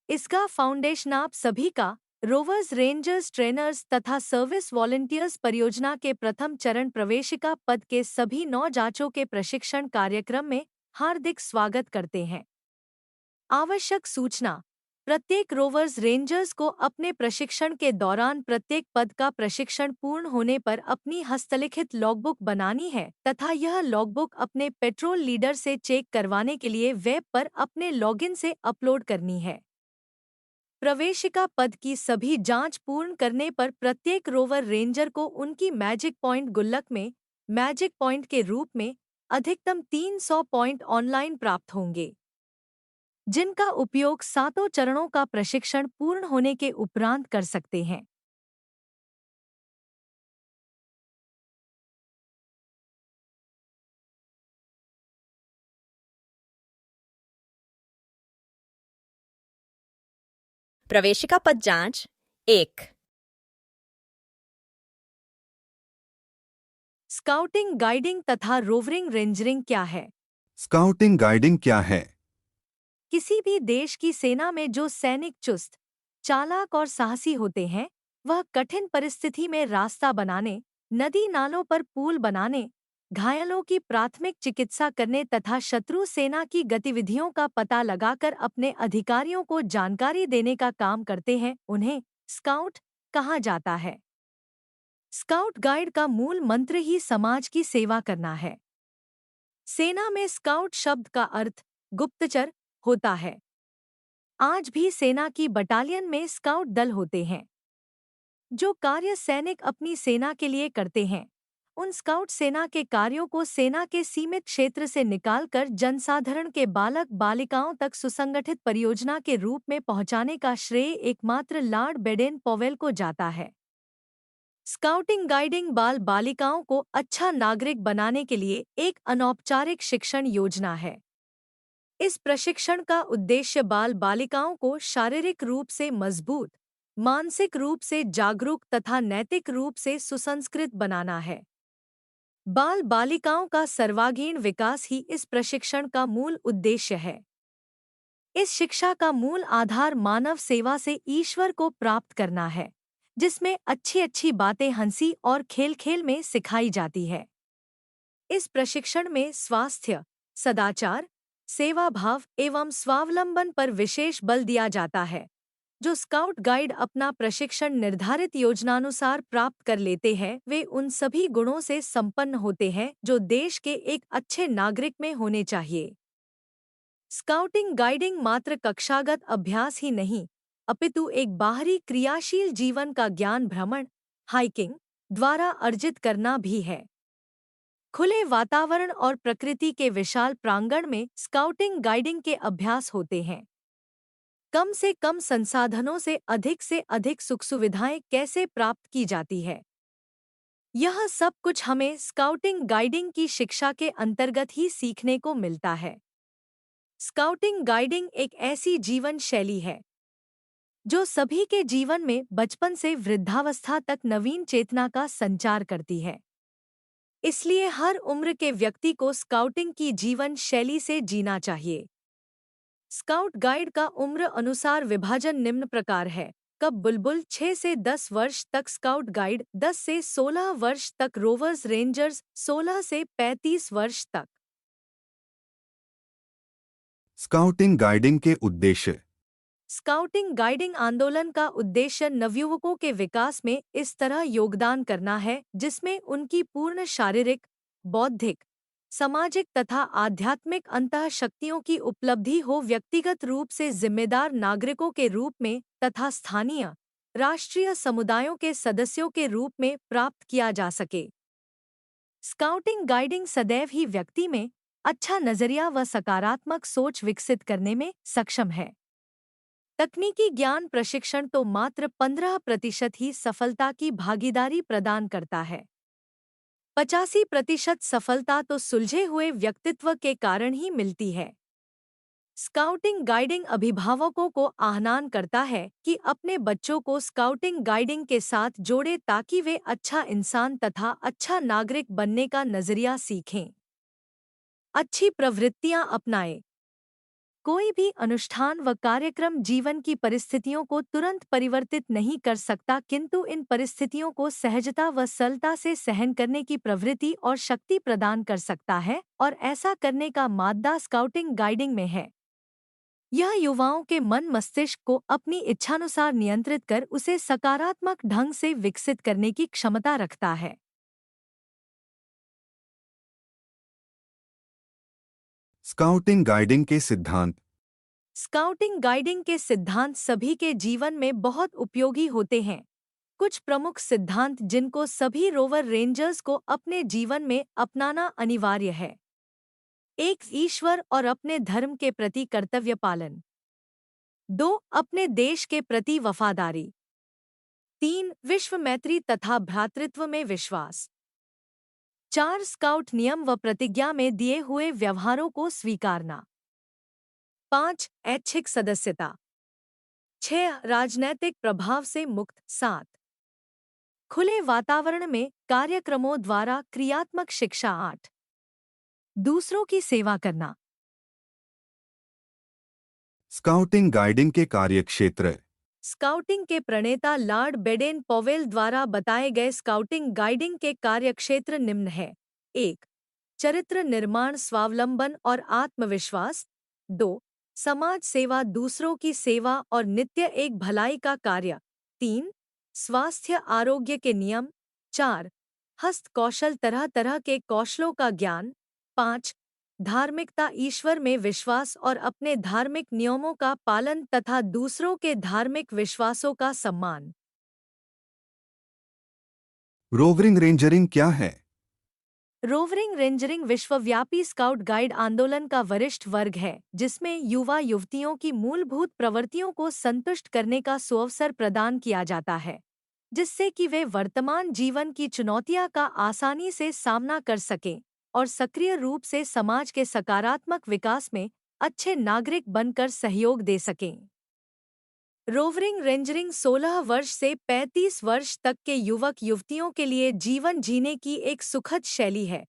इसका फाउंडेशन आप सभी का रोवर्स रेंजर्स ट्रेनर्स तथा सर्विस वॉलंटियर्स परियोजना के प्रथम चरण प्रवेशिका पद के सभी 9 जांचों के प्रशिक्षण कार्यक्रम में हार्दिक स्वागत करते हैं। आवश्यक सूचना। प्रत्येक रोवर्स रेंजर्स को अपने प्रशिक्षण के दौरान प्रत्येक पद का प्रशिक्षण पूर्ण होने पर अपनी हस्तलिखित लॉगबुक बनानी है तथा यह लॉगबुक अपने पेट्रोल लीडर से चेक करवाने के लिए वेब पर अपने लॉगिन से अपलोड करनी है। प्रवेशिका पद की सभी जांच पूर्ण करने पर प्रत्येक रोवर रेंजर को उनकी मैजिक पॉइंट गुल्लक में मैजिक पॉइंट के रूप में अधिकतम 300 पॉइंट ऑनलाइन प्राप्त होंगे, जिनका उपयोग 7 चरणों का प्रशिक्षण पूर्ण होने के उपरांत कर सकते हैं। प्रवेशिका पद जांच 1। स्काउटिंग गाइडिंग तथा रोवरिंग रेंजरिंग क्या है? स्काउटिंग गाइडिंग क्या है? किसी भी देश की सेना में जो सैनिक चुस्त, चालाक और साहसी होते हैं, वह कठिन परिस्थिति में रास्ता बनाने, नदी नालों पर पुल बनाने, घायलों की प्राथमिक चिकित्सा करने तथा शत्रु सेना की गतिविधियों का पता लगाकर अपने अधिकारियों को जानकारी देने का काम करते हैं। उन्हें स्काउट कहा जाता है। स्काउट गाइड का मूल मंत्र ही समाज की सेवा करना है। सेना में स्काउट शब्द का अर्थ गुप्तचर होता है। आज भी सेना की बटालियन में स्काउट दल होते हैं, जो कार्य सैनिक अपनी सेना के लिए करते हैं। उन स्काउट सेना के कार्यों को सेना के सीमित क्षेत्र से निकालकर जनसाधारण के बालक बालिकाओं तक सुसंगठित परियोजना के रूप में पहुंचाने का श्रेय एकमात्र लॉर्ड बेडेन पॉवेल को जाता है। स्काउटिंग गाइडिंग बाल बालिकाओं को अच्छा नागरिक बनाने के लिए एक अनौपचारिक शिक्षण योजना है। इस प्रशिक्षण का उद्देश्य बाल बालिकाओं को शारीरिक रूप से मजबूत, मानसिक रूप से जागरूक तथा नैतिक रूप से सुसंस्कृत बनाना है। बाल बालिकाओं का सर्वांगीण विकास ही इस प्रशिक्षण का मूल उद्देश्य है। इस शिक्षा का मूल आधार मानव सेवा से ईश्वर को प्राप्त करना है, जिसमें अच्छी अच्छी बातें हंसी और खेल खेल में सिखाई जाती है। इस प्रशिक्षण में स्वास्थ्य, सदाचार, सेवा भाव एवं स्वावलंबन पर विशेष बल दिया जाता है। जो स्काउट गाइड अपना प्रशिक्षण निर्धारित योजनानुसार प्राप्त कर लेते हैं, वे उन सभी गुणों से संपन्न होते हैं जो देश के एक अच्छे नागरिक में होने चाहिए। स्काउटिंग गाइडिंग मात्र कक्षागत अभ्यास ही नहीं, अपितु एक बाहरी क्रियाशील जीवन का ज्ञान भ्रमण, हाइकिंग द्वारा अर्जित करना भी है। खुले वातावरण और प्रकृति के विशाल प्रांगण में स्काउटिंग गाइडिंग के अभ्यास होते हैं। कम से कम संसाधनों से अधिक सुख सुविधाएं कैसे प्राप्त की जाती है, यह सब कुछ हमें स्काउटिंग गाइडिंग की शिक्षा के अंतर्गत ही सीखने को मिलता है। स्काउटिंग गाइडिंग एक ऐसी जीवन शैली है जो सभी के जीवन में बचपन से वृद्धावस्था तक नवीन चेतना का संचार करती है। इसलिए हर उम्र के व्यक्ति को स्काउटिंग की जीवन शैली से जीना चाहिए। स्काउट गाइड का उम्र अनुसार विभाजन निम्न प्रकार है। कब बुलबुल 6 से 10 वर्ष तक, स्काउट गाइड 10 से 16 वर्ष तक, रोवर्स रेंजर्स 16 से 35 वर्ष तक। स्काउटिंग गाइडिंग के उद्देश्य। स्काउटिंग गाइडिंग आंदोलन का उद्देश्य नवयुवकों के विकास में इस तरह योगदान करना है जिसमें उनकी पूर्ण शारीरिक, बौद्धिक, सामाजिक तथा आध्यात्मिक अंतःशक्तियों की उपलब्धि हो, व्यक्तिगत रूप से जिम्मेदार नागरिकों के रूप में तथा स्थानीय, राष्ट्रीय समुदायों के सदस्यों के रूप में प्राप्त किया जा सके। स्काउटिंग गाइडिंग सदैव ही व्यक्ति में अच्छा नजरिया व सकारात्मक सोच विकसित करने में सक्षम है। तकनीकी ज्ञान प्रशिक्षण तो मात्र 15% ही सफलता की भागीदारी प्रदान करता है। 85% सफलता तो सुलझे हुए व्यक्तित्व के कारण ही मिलती है। स्काउटिंग गाइडिंग अभिभावकों को आह्वान करता है कि अपने बच्चों को स्काउटिंग गाइडिंग के साथ जोड़े ताकि वे अच्छा इंसान तथा अच्छा नागरिक बनने का नजरिया सीखें, अच्छी प्रवृत्तियां अपनाएं। कोई भी अनुष्ठान व कार्यक्रम जीवन की परिस्थितियों को तुरंत परिवर्तित नहीं कर सकता, किंतु इन परिस्थितियों को सहजता व सरलता से सहन करने की प्रवृत्ति और शक्ति प्रदान कर सकता है, और ऐसा करने का मादा स्काउटिंग गाइडिंग में है। यह युवाओं के मन मस्तिष्क को अपनी इच्छानुसार नियंत्रित कर उसे सकारात्मक ढंग से विकसित करने की क्षमता रखता है। स्काउटिंग गाइडिंग के सिद्धांत। स्काउटिंग गाइडिंग के सिद्धांत सभी के जीवन में बहुत उपयोगी होते हैं। कुछ प्रमुख सिद्धांत जिनको सभी रोवर रेंजर्स को अपने जीवन में अपनाना अनिवार्य है। 1. ईश्वर और अपने धर्म के प्रति कर्तव्य पालन। 2. अपने देश के प्रति वफादारी। 3. विश्व मैत्री तथा भ्रातृत्व में विश्वास। 4. स्काउट नियम व प्रतिज्ञा में दिए हुए व्यवहारों को स्वीकारना। 5. ऐच्छिक सदस्यता। 6. राजनैतिक प्रभाव से मुक्त। 7. खुले वातावरण में कार्यक्रमों द्वारा क्रियात्मक शिक्षा। 8. दूसरों की सेवा करना। स्काउटिंग गाइडिंग के कार्यक्षेत्र। स्काउटिंग के प्रणेता लॉर्ड बेडेन पॉवेल द्वारा बताए गए स्काउटिंग गाइडिंग के कार्यक्षेत्र निम्न है। 1. चरित्र निर्माण, स्वावलंबन और आत्मविश्वास। 2. समाज सेवा, दूसरों की सेवा और नित्य एक भलाई का कार्य। 3. स्वास्थ्य आरोग्य के नियम। 4. हस्त कौशल, तरह तरह के कौशलों का ज्ञान। 5. धार्मिकता, ईश्वर में विश्वास और अपने धार्मिक नियमों का पालन तथा दूसरों के धार्मिक विश्वासों का सम्मान। रोवरिंग रेंजरिंग क्या है? रोवरिंग रेंजरिंग विश्वव्यापी स्काउट गाइड आंदोलन का वरिष्ठ वर्ग है, जिसमें युवा युवतियों की मूलभूत प्रवृत्तियों को संतुष्ट करने का सुअवसर प्रदान किया जाता है, जिससे कि वे वर्तमान जीवन की चुनौतियां का आसानी से सामना कर सकें और सक्रिय रूप से समाज के सकारात्मक विकास में अच्छे नागरिक बनकर सहयोग दे सकें। रोवरिंग रेंजरिंग 16 वर्ष से 35 वर्ष तक के युवक युवतियों के लिए जीवन जीने की एक सुखद शैली है,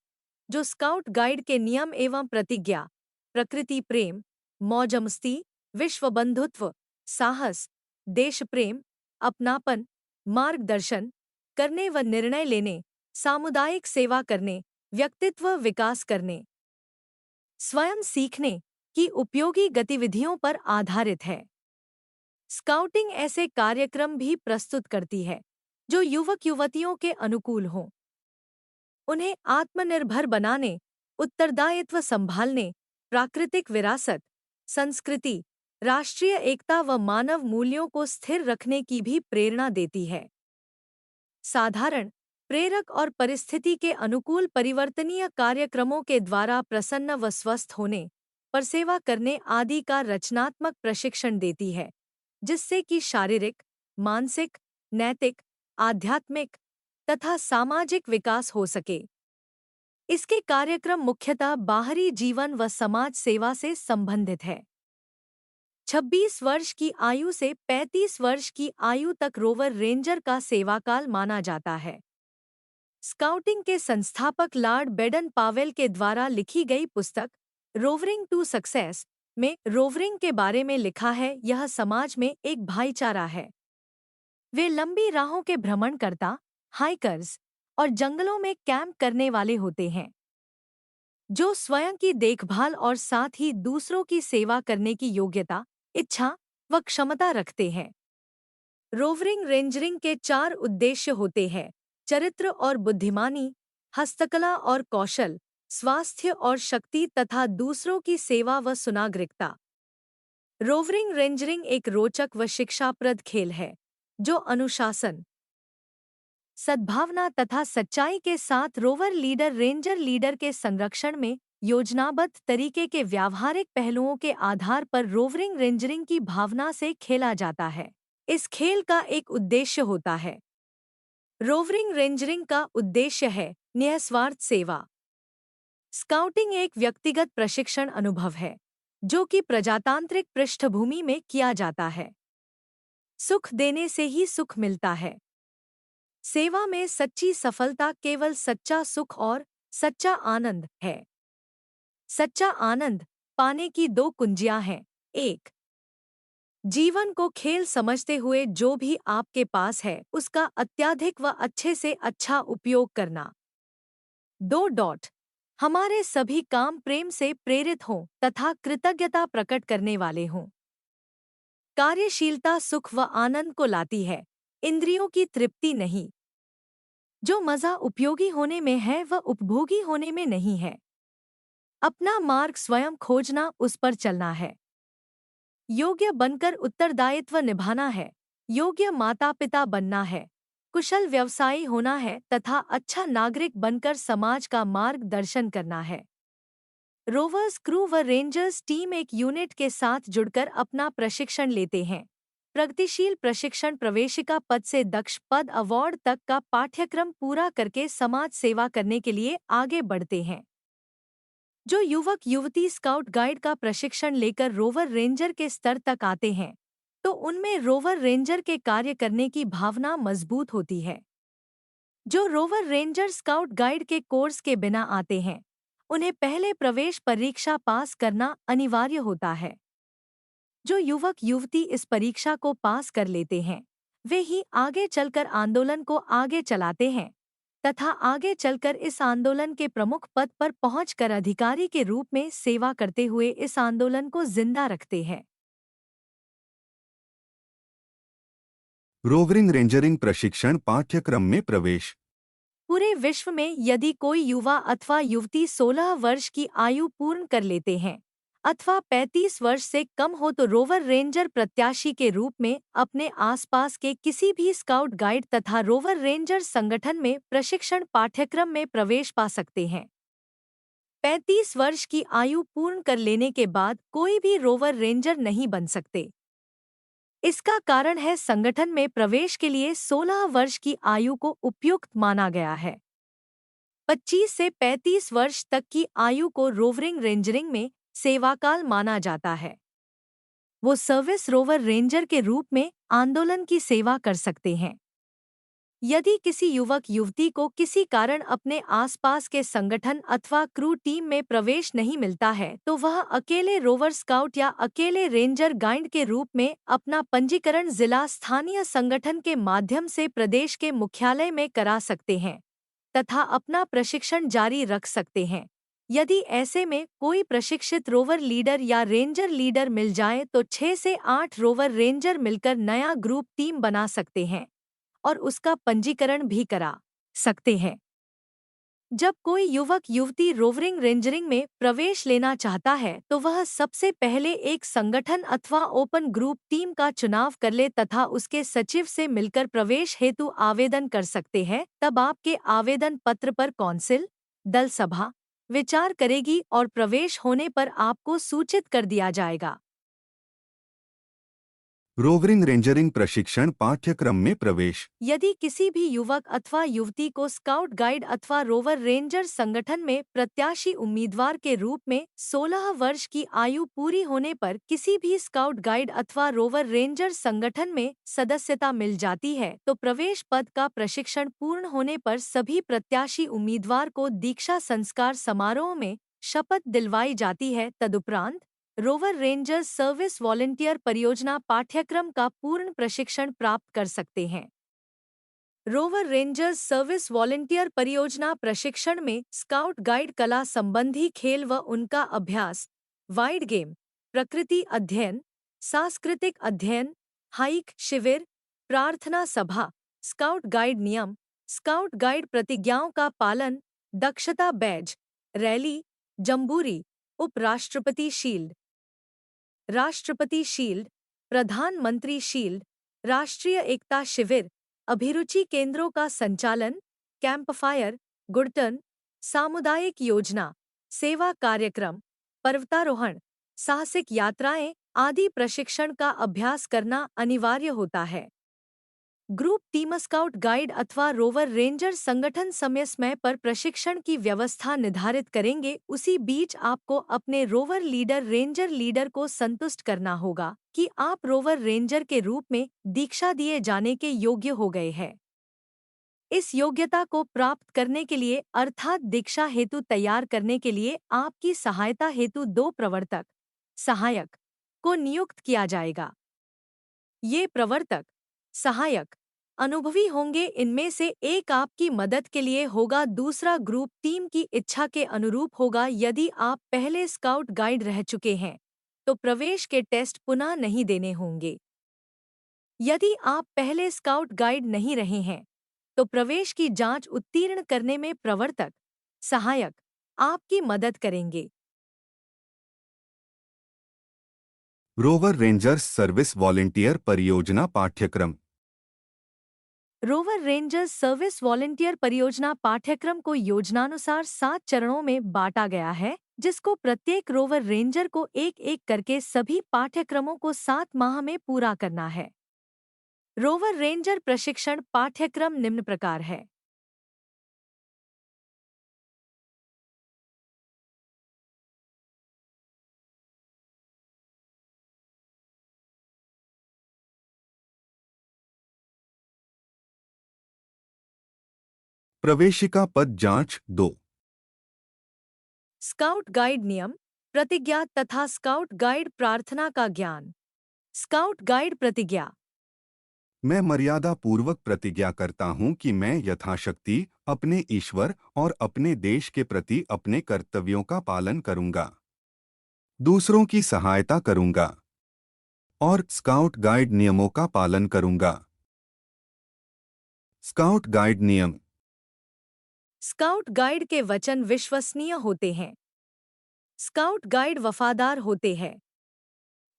जो स्काउट गाइड के नियम एवं प्रतिज्ञा, प्रकृति प्रेम, मौज मस्ती, विश्व बंधुत्व, साहस, देश प्रेम, अपनापन, मार्गदर्शन करने व निर्णय लेने, सामुदायिक सेवा करने, व्यक्तित्व विकास करने, स्वयं सीखने की उपयोगी गतिविधियों पर आधारित है। स्काउटिंग ऐसे कार्यक्रम भी प्रस्तुत करती है जो युवक युवतियों के अनुकूल हों, उन्हें आत्मनिर्भर बनाने, उत्तरदायित्व संभालने, प्राकृतिक विरासत, संस्कृति, राष्ट्रीय एकता व मानव मूल्यों को स्थिर रखने की भी प्रेरणा देती है। साधारण, प्रेरक और परिस्थिति के अनुकूल परिवर्तनीय कार्यक्रमों के द्वारा प्रसन्न व स्वस्थ होने, परसेवा करने आदि का रचनात्मक प्रशिक्षण देती है, जिससे कि शारीरिक, मानसिक, नैतिक, आध्यात्मिक तथा सामाजिक विकास हो सके। इसके कार्यक्रम मुख्यतः बाहरी जीवन व समाज सेवा से संबंधित है। 26 वर्ष की आयु से 35 वर्ष की आयु तक रोवर रेंजर का सेवाकाल माना जाता है। स्काउटिंग के संस्थापक लॉर्ड बेडन पावेल के द्वारा लिखी गई पुस्तक रोवरिंग टू सक्सेस में रोवरिंग के बारे में लिखा है, यह समाज में एक भाईचारा है। वे लंबी राहों के भ्रमणकर्ता, हाइकर्स और जंगलों में कैंप करने वाले होते हैं, जो स्वयं की देखभाल और साथ ही दूसरों की सेवा करने की योग्यता, इच्छा व क्षमता रखते हैं। रोवरिंग रेंजरिंग के 4 उद्देश्य होते हैं: चरित्र और बुद्धिमानी, हस्तकला और कौशल, स्वास्थ्य और शक्ति तथा दूसरों की सेवा व सुनागरिकता। रोवरिंग रेंजरिंग एक रोचक व शिक्षाप्रद खेल है, जो अनुशासन, सद्भावना तथा सच्चाई के साथ रोवर लीडर रेंजर लीडर के संरक्षण में योजनाबद्ध तरीके के व्यावहारिक पहलुओं के आधार पर रोवरिंग रेंजरिंग की भावना से खेला जाता है। इस खेल का एक उद्देश्य होता है। रोवरिंग रेंजरिंग का उद्देश्य है निःस्वार्थ सेवा। स्काउटिंग एक व्यक्तिगत प्रशिक्षण अनुभव है, जो कि प्रजातांत्रिक पृष्ठभूमि में किया जाता है। सुख देने से ही सुख मिलता है। सेवा में सच्ची सफलता केवल सच्चा सुख और सच्चा आनंद है। सच्चा आनंद पाने की दो कुंजियां हैं। एक, जीवन को खेल समझते हुए जो भी आपके पास है उसका अत्यधिक व अच्छे से अच्छा उपयोग करना। दो डॉट, हमारे सभी काम प्रेम से प्रेरित हों तथा कृतज्ञता प्रकट करने वाले हों। कार्यशीलता सुख व आनंद को लाती है, इंद्रियों की तृप्ति नहीं। जो मजा उपयोगी होने में है वह उपभोगी होने में नहीं है। अपना मार्ग स्वयं खोजना, उस पर चलना है। योग्य बनकर उत्तरदायित्व निभाना है, योग्य माता पिता बनना है, कुशल व्यवसायी होना है तथा अच्छा नागरिक बनकर समाज का मार्गदर्शन करना है। रोवर्स, क्रू व रेंजर्स टीम एक यूनिट के साथ जुड़कर अपना प्रशिक्षण लेते हैं। प्रगतिशील प्रशिक्षण प्रवेशिका पद से दक्ष पद अवार्ड तक का पाठ्यक्रम पूरा करके समाज सेवा करने के लिए आगे बढ़ते हैं। जो युवक युवती स्काउट गाइड का प्रशिक्षण लेकर रोवर रेंजर के स्तर तक आते हैं तो उनमें रोवर रेंजर के कार्य करने की भावना मजबूत होती है। जो रोवर रेंजर स्काउट गाइड के कोर्स के बिना आते हैं उन्हें पहले प्रवेश परीक्षा पास करना अनिवार्य होता है। जो युवक युवती इस परीक्षा को पास कर लेते हैं वे ही आगे चलकर आंदोलन को आगे चलाते हैं तथा आगे चलकर इस आंदोलन के प्रमुख पद पर पहुंचकर अधिकारी के रूप में सेवा करते हुए इस आंदोलन को जिंदा रखते हैं। रोवरिंग रेंजरिंग प्रशिक्षण पाठ्यक्रम में प्रवेश। पूरे विश्व में यदि कोई युवा अथवा युवती 16 वर्ष की आयु पूर्ण कर लेते हैं अथवा 35 वर्ष से कम हो तो रोवर रेंजर प्रत्याशी के रूप में अपने आसपास के किसी भी स्काउट गाइड तथा रोवर रेंजर संगठन में प्रशिक्षण पाठ्यक्रम में प्रवेश पा सकते हैं। 35 वर्ष की आयु पूर्ण कर लेने के बाद कोई भी रोवर रेंजर नहीं बन सकते। इसका कारण है संगठन में प्रवेश के लिए 16 वर्ष की आयु को उपयुक्त माना गया है। 25 से 35 वर्ष तक की आयु को रोवरिंग रेंजरिंग में सेवाकाल माना जाता है। वो सर्विस रोवर रेंजर के रूप में आंदोलन की सेवा कर सकते हैं। यदि किसी युवक युवती को किसी कारण अपने आसपास के संगठन अथवा क्रू टीम में प्रवेश नहीं मिलता है तो वह अकेले रोवर स्काउट या अकेले रेंजर गाइड के रूप में अपना पंजीकरण जिला स्थानीय संगठन के माध्यम से प्रदेश के मुख्यालय में करा सकते हैं तथा अपना प्रशिक्षण जारी रख सकते हैं। यदि ऐसे में कोई प्रशिक्षित रोवर लीडर या रेंजर लीडर मिल जाए तो 6 से 8 रोवर रेंजर मिलकर नया ग्रुप टीम बना सकते हैं और उसका पंजीकरण भी करा सकते हैं। जब कोई युवक युवती रोवरिंग रेंजरिंग में प्रवेश लेना चाहता है तो वह सबसे पहले एक संगठन अथवा ओपन ग्रुप टीम का चुनाव कर ले तथा उसके सचिव से मिलकर प्रवेश हेतु आवेदन कर सकते हैं। तब आपके आवेदन पत्र पर कौंसिल दल सभा विचार करेगी और प्रवेश होने पर आपको सूचित कर दिया जाएगा। रोवरिंग रेंजरिंग प्रशिक्षण पाठ्यक्रम में प्रवेश। यदि किसी भी युवक अथवा युवती को स्काउट गाइड अथवा रोवर रेंजर संगठन में प्रत्याशी उम्मीदवार के रूप में 16 वर्ष की आयु पूरी होने पर किसी भी स्काउट गाइड अथवा रोवर रेंजर संगठन में सदस्यता मिल जाती है तो प्रवेश पद का प्रशिक्षण पूर्ण होने पर सभी प्रत्याशी उम्मीदवार को दीक्षा संस्कार समारोह में शपथ दिलवाई जाती है। तदुपरांत रोवर रेंजर सर्विस वॉलंटियर परियोजना पाठ्यक्रम का पूर्ण प्रशिक्षण प्राप्त कर सकते हैं। रोवर रेंजर्स सर्विस वॉलंटियर परियोजना प्रशिक्षण में स्काउट गाइड कला संबंधी खेल व उनका अभ्यास, वाइड गेम, प्रकृति अध्ययन, सांस्कृतिक अध्ययन, हाइक शिविर, प्रार्थना सभा, स्काउट गाइड नियम, स्काउट गाइड प्रतिज्ञाओं का पालन, दक्षता बैज, रैली, जम्बूरी, उपराष्ट्रपति शील्ड, राष्ट्रपति शील्ड, प्रधानमंत्री शील्ड, राष्ट्रीय एकता शिविर, अभिरुचि केंद्रों का संचालन, कैंपफायर, गुड़टन, सामुदायिक योजना, सेवा कार्यक्रम, पर्वतारोहण, साहसिक यात्राएं आदि प्रशिक्षण का अभ्यास करना अनिवार्य होता है। ग्रुप टीम स्काउट गाइड अथवा रोवर रेंजर संगठन समय समय पर प्रशिक्षण की व्यवस्था निर्धारित करेंगे। उसी बीच आपको अपने रोवर लीडर रेंजर लीडर को संतुष्ट करना होगा कि आप रोवर रेंजर के रूप में दीक्षा दिए जाने के योग्य हो गए हैं। इस योग्यता को प्राप्त करने के लिए अर्थात दीक्षा हेतु तैयार करने के लिए आपकी सहायता हेतु 2 प्रवर्तक सहायक को नियुक्त किया जाएगा। ये प्रवर्तक सहायक अनुभवी होंगे। इनमें से एक आपकी मदद के लिए होगा, दूसरा ग्रुप टीम की इच्छा के अनुरूप होगा। यदि आप पहले स्काउट गाइड रह चुके हैं तो प्रवेश के टेस्ट पुनः नहीं देने होंगे। यदि आप पहले स्काउट गाइड नहीं रहे हैं तो प्रवेश की जांच उत्तीर्ण करने में प्रवर्तक सहायक आपकी मदद करेंगे। रोवर रेंजर्स सर्विस वॉलंटियर परियोजना पाठ्यक्रम। रोवर रेंजर्स सर्विस वॉलंटियर परियोजना पाठ्यक्रम को योजनानुसार 7 चरणों में बांटा गया है, जिसको प्रत्येक रोवर रेंजर को एक एक करके सभी पाठ्यक्रमों को 7 माह में पूरा करना है। रोवर रेंजर प्रशिक्षण पाठ्यक्रम निम्न प्रकार है। प्रवेशिका पद जांच 2। स्काउट गाइड नियम, प्रतिज्ञा तथा स्काउट गाइड प्रार्थना का ज्ञान। स्काउट गाइड प्रतिज्ञा। मैं मर्यादा पूर्वक प्रतिज्ञा करता हूं कि मैं यथाशक्ति अपने ईश्वर और अपने देश के प्रति अपने कर्तव्यों का पालन करूंगा, दूसरों की सहायता करूंगा और स्काउट गाइड नियमों का पालन करूंगा। स्काउट गाइड नियम। स्काउट गाइड के वचन विश्वसनीय होते हैं। स्काउट गाइड वफादार होते हैं।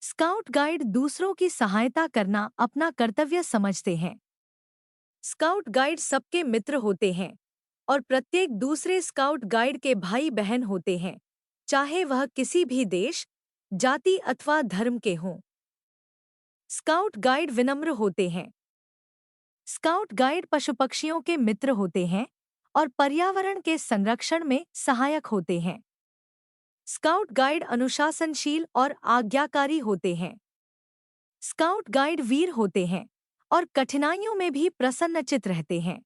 स्काउट गाइड दूसरों की सहायता करना अपना कर्तव्य समझते हैं। स्काउट गाइड सबके मित्र होते हैं और प्रत्येक दूसरे स्काउट गाइड के भाई बहन होते हैं, चाहे वह किसी भी देश, जाति अथवा धर्म के हों। स्काउट गाइड विनम्र होते हैं। स्काउट गाइड पशु पक्षियों के मित्र होते हैं और पर्यावरण के संरक्षण में सहायक होते हैं। स्काउट गाइड अनुशासनशील और आज्ञाकारी होते हैं। स्काउट गाइड वीर होते हैं और कठिनाइयों में भी प्रसन्नचित्त रहते हैं।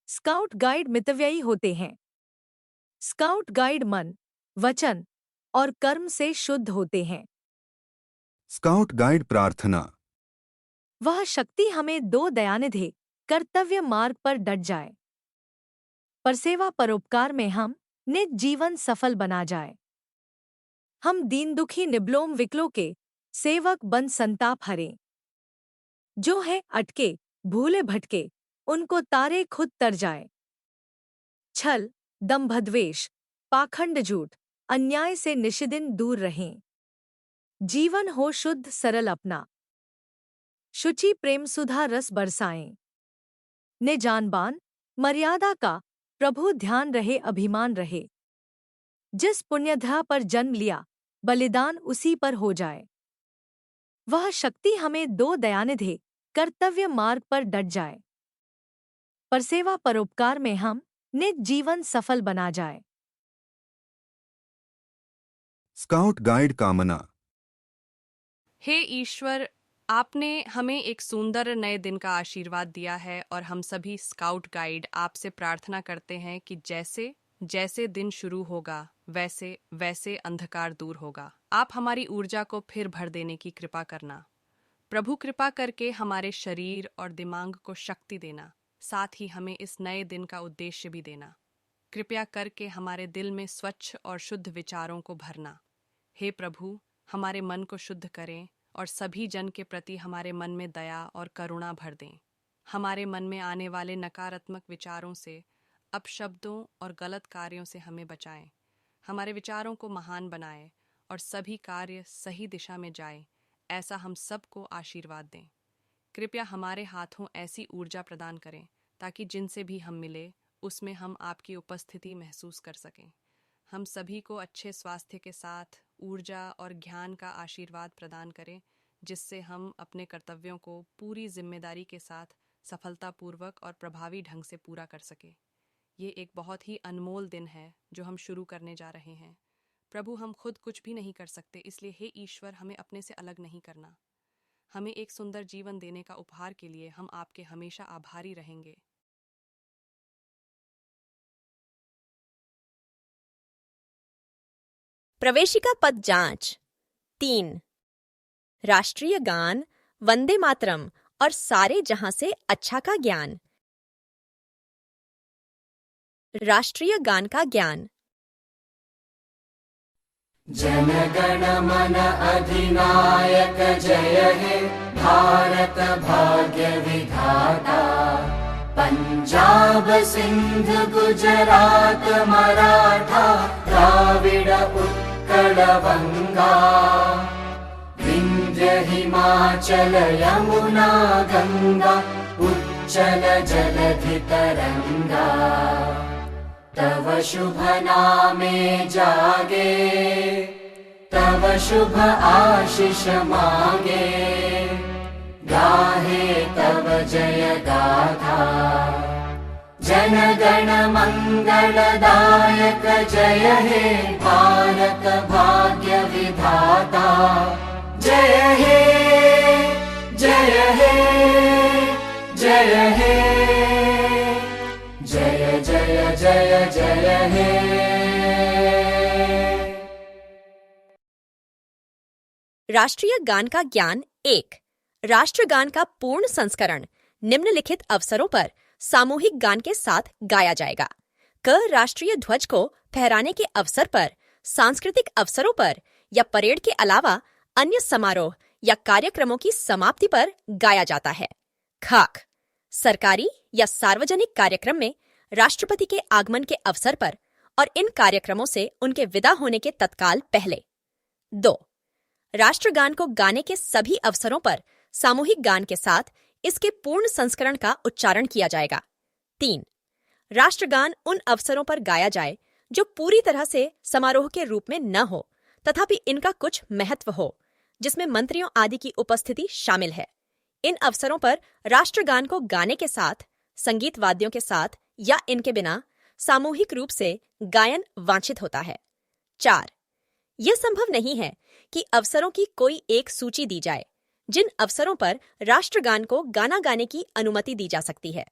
स्काउट गाइड मितव्ययी होते हैं। स्काउट गाइड मन, वचन और कर्म से शुद्ध होते हैं। स्काउट गाइड प्रार्थना। वह शक्ति हमें 2 दयानिधि कर्तव्य मार्ग पर डट जाए, परसेवा परोपकार में हम निज जीवन सफल बना जाए। हम दीन दुखी निब्लोम विकलों के सेवक बन संताप हरें। जो है अटके भूले भटके उनको तारे खुद तर जाए। छल, दंभद्वेष, पाखंड झूठ, अन्याय से निशिदिन दूर रहें। जीवन हो शुद्ध सरल अपना, शुचि प्रेम सुधा रस बरसाएं। ने जानबान मर्यादा का प्रभु ध्यान रहे, अभिमान रहे। जिस पुण्यधा पर जन्म लिया बलिदान उसी पर हो जाए। वह शक्ति हमें 2 दयानिधि कर्तव्य मार्ग पर डट जाए, परसेवा परोपकार में हम निज जीवन सफल बना जाए। स्काउट गाइड कामना। हे ईश्वर, आपने हमें एक सुंदर नए दिन का आशीर्वाद दिया है और हम सभी स्काउट गाइड आपसे प्रार्थना करते हैं कि जैसे जैसे दिन शुरू होगा वैसे वैसे अंधकार दूर होगा। आप हमारी ऊर्जा को फिर भर देने की कृपा करना। प्रभु, कृपा करके हमारे शरीर और दिमाग को शक्ति देना, साथ ही हमें इस नए दिन का उद्देश्य भी देना। कृपया करके हमारे दिल में स्वच्छ और शुद्ध विचारों को भरना। हे प्रभु, हमारे मन को शुद्ध करें और सभी जन के प्रति हमारे मन में दया और करुणा भर दें। हमारे मन में आने वाले नकारात्मक विचारों से, अपशब्दों और गलत कार्यों से हमें बचाएं। हमारे विचारों को महान बनाएं और सभी कार्य सही दिशा में जाएं, ऐसा हम सबको आशीर्वाद दें। कृपया हमारे हाथों ऐसी ऊर्जा प्रदान करें ताकि जिनसे भी हम मिले उसमें हम आपकी उपस्थिति महसूस कर सकें। हम सभी को अच्छे स्वास्थ्य के साथ ऊर्जा और ज्ञान का आशीर्वाद प्रदान करें, जिससे हम अपने कर्तव्यों को पूरी जिम्मेदारी के साथ सफलतापूर्वक और प्रभावी ढंग से पूरा कर सकें। ये एक बहुत ही अनमोल दिन है जो हम शुरू करने जा रहे हैं। प्रभु, हम खुद कुछ भी नहीं कर सकते, इसलिए हे ईश्वर, हमें अपने से अलग नहीं करना। हमें एक सुंदर जीवन देने का उपहार के लिए हम आपके हमेशा आभारी रहेंगे। प्रवेशिका पद जांच। 3. राष्ट्रीय गान, वंदे मातरम और सारे जहां से अच्छा का ज्ञान। राष्ट्रीय गान का ज्ञान। जन गण मन अधिनायक जय हे भारत भाग्य विधाता। पंजाब सिंध गुजरात मराठा द्राविड़ उत्कल बंगा। विंध्य हिमाचल यमुना गंगा उच्चल जलधि तरंगा। तव शुभ नामे जागे, तव शुभ आशीष मांगे। गाहे तव जय गाथा, जन गण मंगलदायक जय हे भारत भाग्य विधाता। जय हे जय हे जय हे जय जय जय जय हे। राष्ट्रीय गान का ज्ञान। 1. राष्ट्रगान का पूर्ण संस्करण निम्नलिखित अवसरों पर सामूहिक गान के साथ गाया जाएगा। क. राष्ट्रीय ध्वज को फहराने के अवसर पर, सांस्कृतिक अवसरों पर या परेड के अलावा अन्य समारोह या कार्यक्रमों की समाप्ति पर गाया जाता है। ख. सरकारी या सार्वजनिक कार्यक्रम में राष्ट्रपति के आगमन के अवसर पर और इन कार्यक्रमों से उनके विदा होने के तत्काल पहले। 2. राष्ट्रगान को गाने के सभी अवसरों पर सामूहिक गान के साथ इसके पूर्ण संस्करण का उच्चारण किया जाएगा। 3. राष्ट्रगान उन अवसरों पर गाया जाए जो पूरी तरह से समारोह के रूप में न हो, तथापि इनका कुछ महत्व हो, जिसमें मंत्रियों आदि की उपस्थिति शामिल है। इन अवसरों पर राष्ट्रगान को गाने के साथ, संगीत वाद्यों के साथ या इनके बिना सामूहिक रूप से गायन वांछित होता है। 4. यह संभव नहीं है कि अवसरों की कोई एक सूची दी जाए जिन अवसरों पर राष्ट्रगान को गाना गाने की अनुमति दी जा सकती है,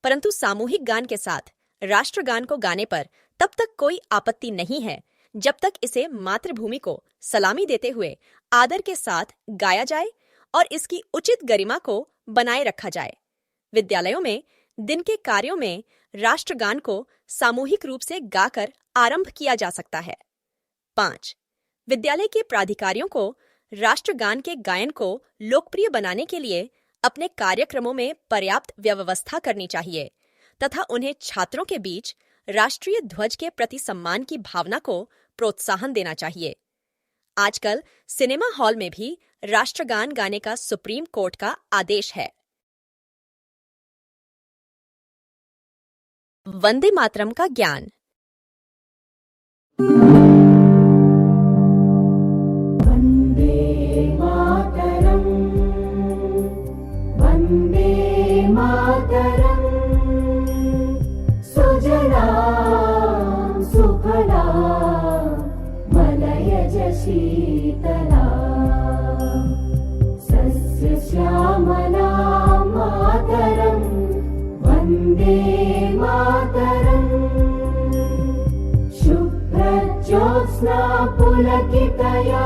परंतु सामूहिक गान के साथ राष्ट्रगान को गाने पर तब तक कोई आपत्ति नहीं है जब तक इसे मातृभूमि को सलामी देते हुए आदर के साथ गाया जाए और इसकी उचित गरिमा को बनाए रखा जाए। विद्यालयों में दिन के कार्यों में राष्ट्रगान को सामूहिक रूप से गाकर आरंभ किया जा सकता है। 5. विद्यालय के प्राधिकारियों को राष्ट्रगान के गायन को लोकप्रिय बनाने के लिए अपने कार्यक्रमों में पर्याप्त व्यवस्था करनी चाहिए तथा उन्हें छात्रों के बीच राष्ट्रीय ध्वज के प्रति सम्मान की भावना को प्रोत्साहन देना चाहिए। आजकल सिनेमा हॉल में भी राष्ट्रगान गाने का सुप्रीम कोर्ट का आदेश है। वंदे मातरम का ज्ञान। वंदे मातरम, वंदे मातरम। सुजला सुफला मलयज शीतला। सस्य श्यामला मातरम, वंदे मातरम। शुभ्रज्योत्स्ना पुलकितयामिनी।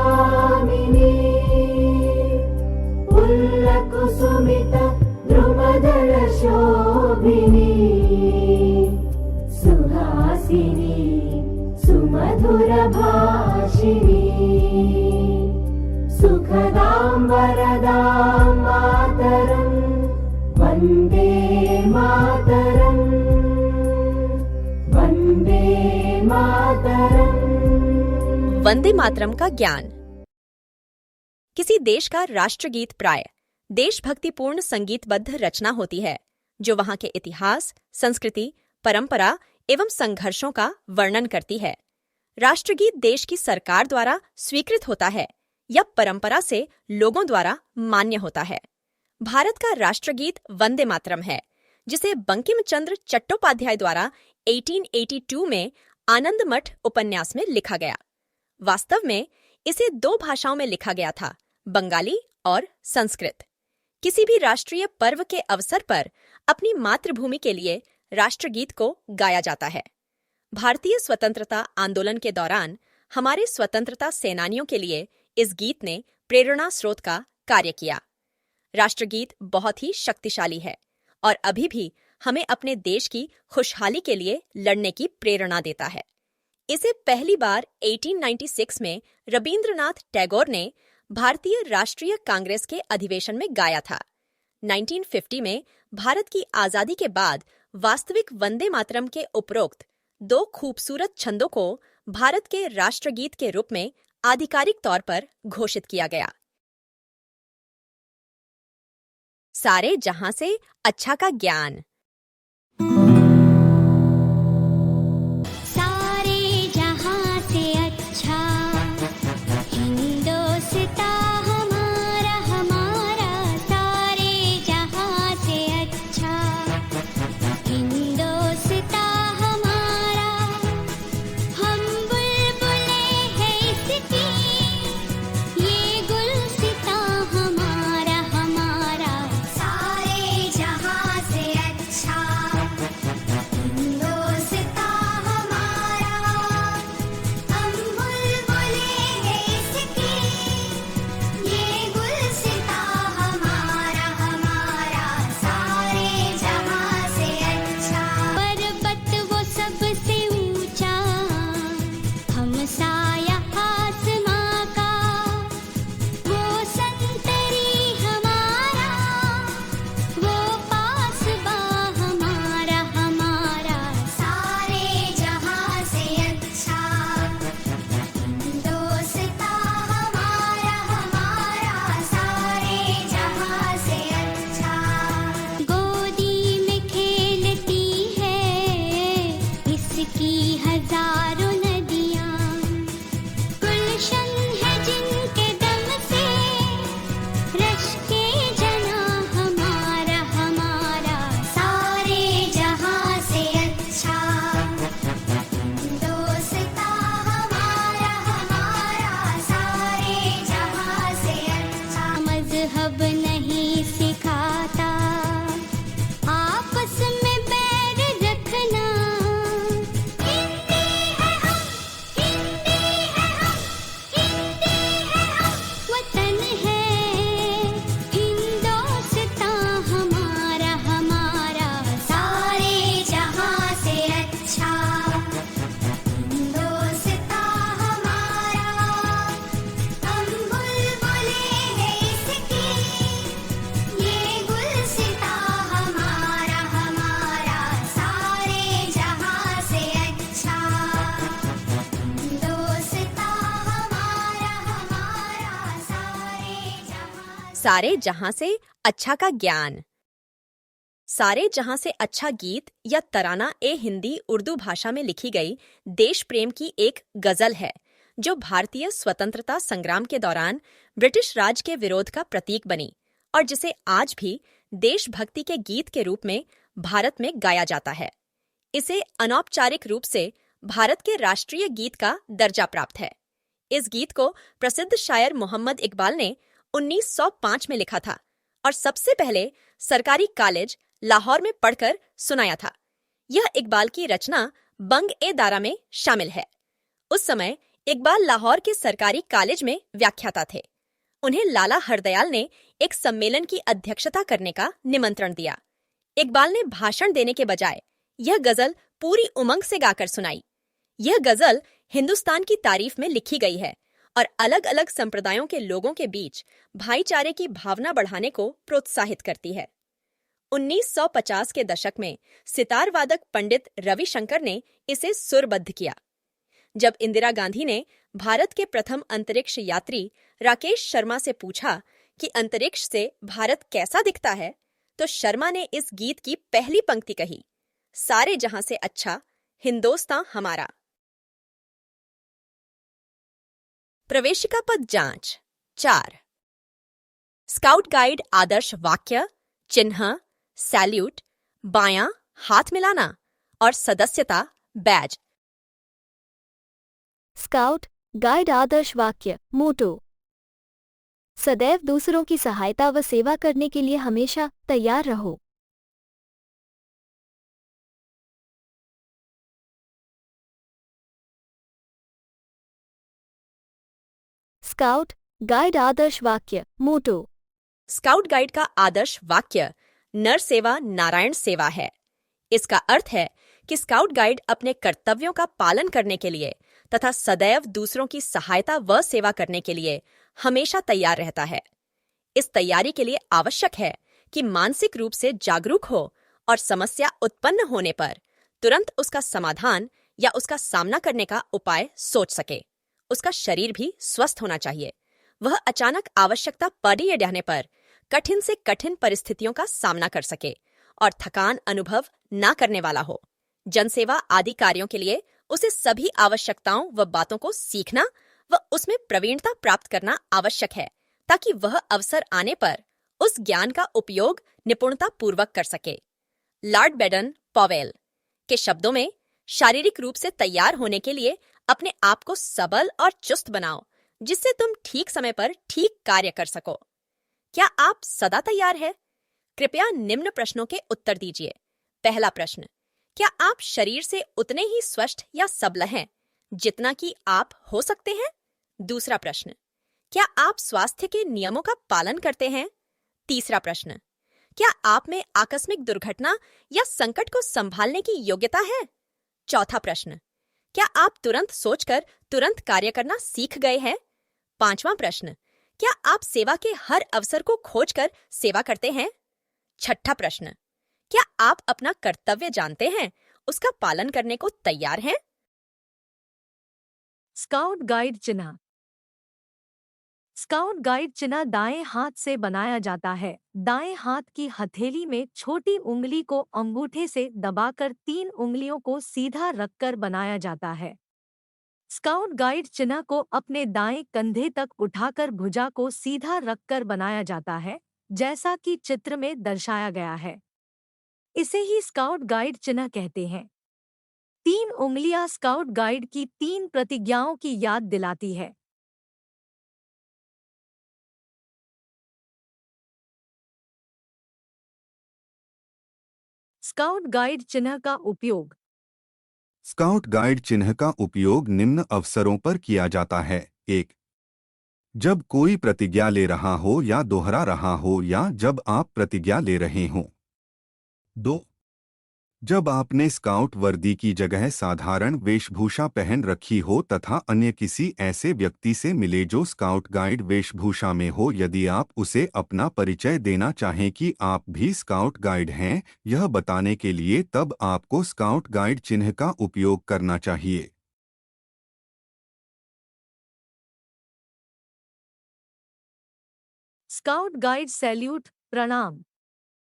पुल्लकुसुमित द्रुमदल शोभिनी। सुहासिनी सुमधुर भाषिणी। सुखदां वरदां मातरं, वन्दे मातरं, वन्दे मातरं। वंदे मातरम का ज्ञान। किसी देश का राष्ट्रगीत प्राय देशभक्तिपूर्ण संगीतबद्ध रचना होती है जो वहां के इतिहास, संस्कृति, परंपरा एवं संघर्षों का वर्णन करती है। राष्ट्रगीत देश की सरकार द्वारा स्वीकृत होता है या परंपरा से लोगों द्वारा मान्य होता है। भारत का राष्ट्रगीत वंदे मातरम है, जिसे बंकिम चंद्र चट्टोपाध्याय द्वारा 1882 में आनंद मठ उपन्यास में लिखा गया। वास्तव में इसे 2 भाषाओं में लिखा गया था, बंगाली और संस्कृत। किसी भी राष्ट्रीय पर्व के अवसर पर अपनी मातृभूमि के लिए राष्ट्रगीत को गाया जाता है। भारतीय स्वतंत्रता आंदोलन के दौरान हमारे स्वतंत्रता सेनानियों के लिए इस गीत ने प्रेरणा स्रोत का कार्य किया। राष्ट्रगीत बहुत ही शक्तिशाली है और अभी भी हमें अपने देश की खुशहाली के लिए लड़ने की प्रेरणा देता है। इसे पहली बार 1896 में रबींद्रनाथ टैगोर ने भारतीय राष्ट्रीय कांग्रेस के अधिवेशन में गाया था। 1950 में भारत की आजादी के बाद वास्तविक वंदे मातरम के उपरोक्त 2 खूबसूरत छंदों को भारत के राष्ट्रगीत के रूप में आधिकारिक तौर पर घोषित किया गया। सारे जहां से अच्छा का ज्ञान। सारे जहां से अच्छा हिंदुस्तान हमारा हमारा, सारे जहां से अच्छा हिंदुस्तान हमारा। हम बुलबुलें हैं इसकी, ये गुलसितां हमारा हमारा। सारे जहां से अच्छा हिंदुस्तान हमारा। हम बुलबुलें हैं इसकी, ये गुलसितां हमारा हमारा। सारे जहां से अच्छा। पर्वत वो सबसे ऊंचा, हम साया आसमां का। वो संतरी हमारा, वो पासबा हमारा हमारा। सारे जहां से अच्छा हिंदुस्तान हमारा हमारा। सारे जहां से अच्छा। गोदी में खेलती है इसकी हजारों नदियां, गुलशन है जिनके दम से रश के जना हमारा हमारा। सारे जहां से अच्छा हिंदुस्तान हमारा हमारा। सारे जहां से अच्छा। मजहब नहीं सिखाता आपस में बैर रखना। हिंदी है हम, हिंदी है हम, हिंदी है हम। वतन है हिंदुस्तान हमारा हमारा। सारे जहां से अच्छा हिंदुस्तान हमारा। हम बुलबुलें हैं इसकी, ये गुलसितां हमारा हमारा। सारे जहां से अच्छा हिंदुस्तान हमारा हमारा। सारे जहां से अच्छा का ज्ञान। सारे जहां से अच्छा गीत या तराना ए हिंदी उर्दू भाषा में लिखी गई देश प्रेम की एक गजल है, जो भारतीय स्वतंत्रता संग्राम के दौरान ब्रिटिश राज के विरोध का प्रतीक बनी और जिसे आज भी देशभक्ति के गीत के रूप में भारत में गाया जाता है। इसे अनौपचारिक रूप से भारत के राष्ट्रीय गीत का दर्जा प्राप्त है। इस गीत को प्रसिद्ध शायर मोहम्मद इकबाल ने 1905 में लिखा था और सबसे पहले सरकारी कॉलेज लाहौर में पढ़कर सुनाया था। यह इकबाल की रचना बंग-ए-दारा में शामिल है। उस समय इकबाल लाहौर के सरकारी कॉलेज में व्याख्याता थे। उन्हें लाला हरदयाल ने एक सम्मेलन की अध्यक्षता करने का निमंत्रण दिया। इकबाल ने भाषण देने के बजाय यह गजल पूरी उमंग से गाकर सुनाई। यह गजल हिंदुस्तान की तारीफ में लिखी गई है और अलग अलग संप्रदायों के लोगों के बीच भाईचारे की भावना बढ़ाने को प्रोत्साहित करती है। 1950 के दशक में सितार वादक पंडित रविशंकर ने इसे सुरबद्ध किया। जब इंदिरा गांधी ने भारत के प्रथम अंतरिक्ष यात्री राकेश शर्मा से पूछा कि अंतरिक्ष से भारत कैसा दिखता है, तो शर्मा ने इस गीत की पहली पंक्ति कही, सारे जहां से अच्छा हिंदुस्तान हमारा। प्रवेशिका पद जांच 4। स्काउट गाइड आदर्श वाक्य, चिन्ह, सैल्यूट, बायां हाथ मिलाना और सदस्यता बैज। स्काउट गाइड आदर्श वाक्य मोटो: सदैव दूसरों की सहायता व सेवा करने के लिए हमेशा तैयार रहो। स्काउट गाइड आदर्श वाक्य मोटो। स्काउट गाइड का आदर्श वाक्य नर सेवा नारायण सेवा है। इसका अर्थ है कि स्काउट गाइड अपने कर्तव्यों का पालन करने के लिए तथा सदैव दूसरों की सहायता व सेवा करने के लिए हमेशा तैयार रहता है। इस तैयारी के लिए आवश्यक है कि मानसिक रूप से जागरूक हो और समस्या उत्पन्न होने पर तुरंत उसका समाधान या उसका सामना करने का उपाय सोच सके। उसका शरीर भी स्वस्थ होना चाहिए। वह अचानक आवश्यकता पड़ी रहने पर कठिन से कठिन परिस्थितियों का सामना कर सके और थकान अनुभव ना करने वाला हो। जनसेवा आदि कार्यों के लिए उसे सभी आवश्यकताओं व बातों को सीखना व उसमें प्रवीणता प्राप्त करना आवश्यक है, ताकि वह अवसर आने पर उस ज्ञान का उपयोग निपुणता पूर्वक कर सके। लॉर्ड बेडन पॉवेल के शब्दों में, शारीरिक रूप से तैयार होने के लिए अपने आप को सबल और चुस्त बनाओ, जिससे तुम ठीक समय पर ठीक कार्य कर सको। क्या आप सदा तैयार हैं? कृपया निम्न प्रश्नों के उत्तर दीजिए। पहला प्रश्न, क्या आप शरीर से उतने ही स्वस्थ या सबल हैं जितना कि आप हो सकते हैं? दूसरा प्रश्न, क्या आप स्वास्थ्य के नियमों का पालन करते हैं? तीसरा प्रश्न, क्या आप में आकस्मिक दुर्घटना या संकट को संभालने की योग्यता है? चौथा प्रश्न, क्या आप तुरंत सोचकर तुरंत कार्य करना सीख गए हैं? पांचवां प्रश्न, क्या आप सेवा के हर अवसर को खोजकर सेवा करते हैं? छठा प्रश्न, क्या आप अपना कर्तव्य जानते हैं, उसका पालन करने को तैयार हैं? स्काउट गाइड चिन्ह। स्काउट गाइड चिन्ह दाएं हाथ से बनाया जाता है। दाएं हाथ की हथेली में छोटी उंगली को अंगूठे से दबाकर 3 उंगलियों को सीधा रखकर बनाया जाता है। स्काउट गाइड चिन्ह को अपने दाएं कंधे तक उठाकर भुजा को सीधा रखकर बनाया जाता है, जैसा कि चित्र में दर्शाया गया है। इसे ही स्काउट गाइड चिन्ह कहते हैं। 3 उंगलियां स्काउट गाइड की 3 प्रतिज्ञाओं की याद दिलाती है। स्काउट गाइड चिन्ह का उपयोग। स्काउट गाइड चिन्ह का उपयोग निम्न अवसरों पर किया जाता है। 1. जब कोई प्रतिज्ञा ले रहा हो या दोहरा रहा हो या जब आप प्रतिज्ञा ले रहे हों। 2. जब आपने स्काउट वर्दी की जगह साधारण वेशभूषा पहन रखी हो तथा अन्य किसी ऐसे व्यक्ति से मिले जो स्काउट गाइड वेशभूषा में हो, यदि आप उसे अपना परिचय देना चाहें कि आप भी स्काउट गाइड हैं, यह बताने के लिए तब आपको स्काउट गाइड चिन्ह का उपयोग करना चाहिए। स्काउट गाइड सैल्यूट प्रणाम।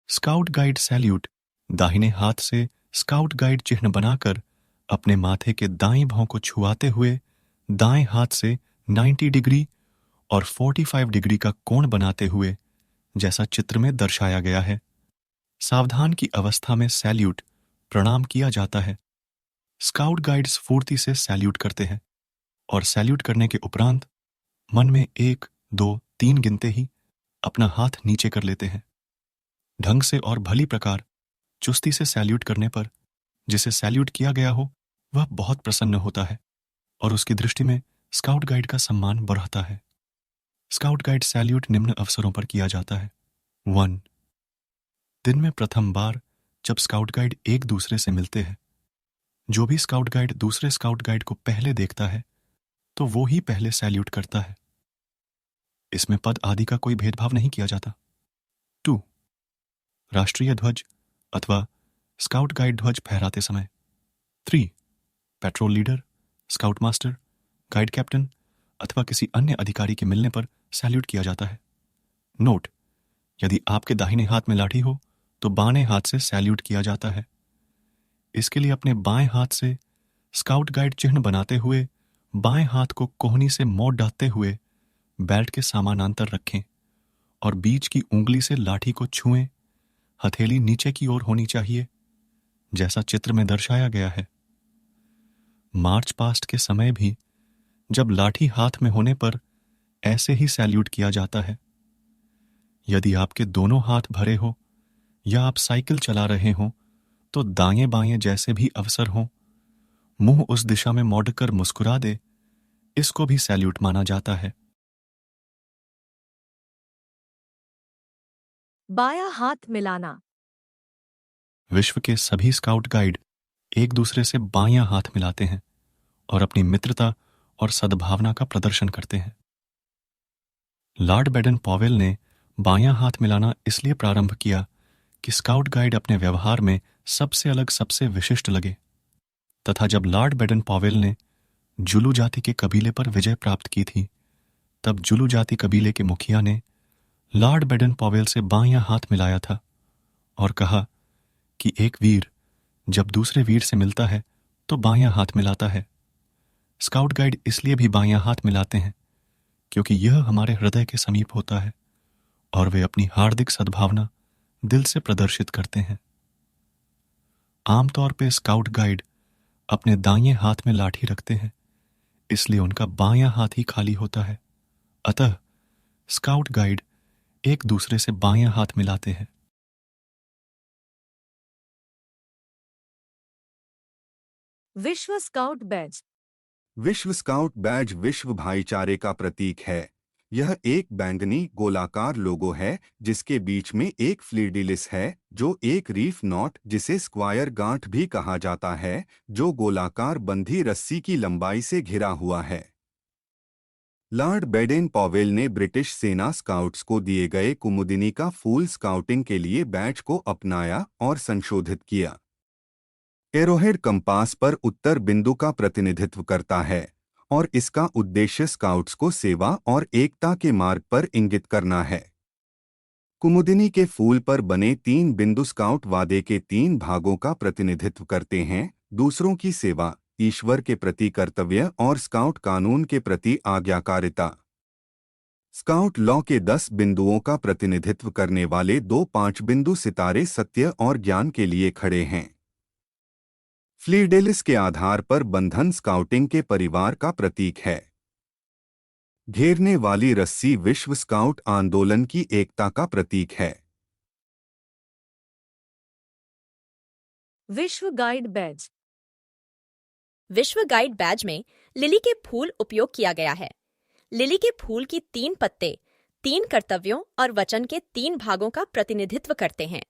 स्काउट गाइड सैल्यूट दाहिने हाथ से स्काउट गाइड चिन्ह बनाकर अपने माथे के दाईं भौं को छुआते हुए दाएं हाथ से 90 डिग्री और 45 डिग्री का कोण बनाते हुए, जैसा चित्र में दर्शाया गया है। सावधान की अवस्था में सैल्यूट प्रणाम किया जाता है। स्काउट गाइड्स फुर्ती से सैल्यूट करते हैं और सैल्यूट करने के उपरांत मन में 1, 2, 3 गिनते ही अपना हाथ नीचे कर लेते हैं। ढंग से और भली प्रकार चुस्ती से सैल्यूट करने पर जिसे सैल्यूट किया गया हो वह बहुत प्रसन्न होता है और उसकी दृष्टि में स्काउट गाइड का सम्मान बढ़ता है। स्काउट गाइड सैल्यूट निम्न अवसरों पर किया जाता है। 1. दिन में प्रथम बार जब स्काउट गाइड एक दूसरे से मिलते हैं। जो भी स्काउट गाइड दूसरे स्काउट गाइड को पहले देखता है तो वो ही पहले सैल्यूट करता है। इसमें पद आदि का कोई भेदभाव नहीं किया जाता। 2. राष्ट्रीय ध्वज अथवा स्काउट गाइड ध्वज फहराते समय। 3. Petrol leader, scout master, guide captain अथवा किसी अन्य अधिकारी के मिलने पर सैल्यूट किया जाता है। नोट: यदि आपके दाहिने हाथ में लाठी हो तो बाएं हाथ से सैल्यूट किया जाता है। इसके लिए अपने बाएं हाथ से स्काउट गाइड चिन्ह बनाते हुए बाएं हाथ को कोहनी से मोड़ डालते हुए बेल्ट के समानांतर रखें और बीच की उंगली से लाठी को छुएं। हथेली नीचे की ओर होनी चाहिए, जैसा चित्र में दर्शाया गया है। मार्च पास्ट के समय भी जब लाठी हाथ में होने पर ऐसे ही सैल्यूट किया जाता है। यदि आपके दोनों हाथ भरे हो या आप साइकिल चला रहे हो तो दाएं बाएं जैसे भी अवसर हो, मुंह उस दिशा में मोड़कर मुस्कुरा दे, इसको भी सैल्यूट माना जाता है। बायां हाथ मिलाना। विश्व के सभी स्काउट गाइड एक दूसरे से बायां हाथ मिलाते हैं और अपनी मित्रता और सद्भावना का प्रदर्शन करते हैं। लॉर्ड बेडन पॉवेल ने बायां हाथ मिलाना इसलिए प्रारंभ किया कि स्काउट गाइड अपने व्यवहार में सबसे अलग, सबसे विशिष्ट लगे, तथा जब लॉर्ड बेडन पॉवेल ने जुलू जाति के कबीले पर विजय प्राप्त की थी, तब जुलू जाति कबीले के मुखिया ने लॉर्ड बेडन पॉवेल से बायां हाथ मिलाया था और कहा कि एक वीर जब दूसरे वीर से मिलता है तो बायां हाथ मिलाता है। स्काउट गाइड इसलिए भी बायां हाथ मिलाते हैं क्योंकि यह हमारे हृदय के समीप होता है और वे अपनी हार्दिक सद्भावना दिल से प्रदर्शित करते हैं। आमतौर पे स्काउट गाइड अपने दाहिने हाथ में लाठी रखते हैं, इसलिए उनका बायां हाथ ही खाली होता है। अतः स्काउट गाइड एक दूसरे से बायां हाथ मिलाते हैं। विश्व स्काउट बैज। विश्व स्काउट बैज विश्व भाईचारे का प्रतीक है। यह एक बैंगनी गोलाकार लोगो है जिसके बीच में एक फ्लीडिलिस है जो एक रीफ नॉट, जिसे स्क्वायर गांठ भी कहा जाता है, जो गोलाकार बंधी रस्सी की लंबाई से घिरा हुआ है। लॉर्ड बेडन पॉवेल ने ब्रिटिश सेना स्काउट्स को दिए गए कुमुदिनी का फूल स्काउटिंग के लिए बैज को अपनाया और संशोधित किया। एरोहेड कंपास पर उत्तर बिंदु का प्रतिनिधित्व करता है और इसका उद्देश्य स्काउट्स को सेवा और एकता के मार्ग पर इंगित करना है। कुमुदिनी के फूल पर बने 3 बिंदु स्काउट वादे के 3 भागों का प्रतिनिधित्व करते हैं: दूसरों की सेवा, ईश्वर के प्रति कर्तव्य और स्काउट कानून के प्रति आज्ञाकारिता। स्काउट लॉ के 10 बिंदुओं का प्रतिनिधित्व करने वाले 2 5 बिंदु सितारे सत्य और ज्ञान के लिए खड़े हैं। फ्लीडेलिस के आधार पर बंधन स्काउटिंग के परिवार का प्रतीक है। घेरने वाली रस्सी विश्व स्काउट आंदोलन की एकता का प्रतीक है। विश्व गाइड बैज। विश्व गाइड बैज में लिली के फूल उपयोग किया गया है। लिली के फूल की 3 पत्ते 3 कर्तव्यों और वचन के 3 भागों का प्रतिनिधित्व करते हैं।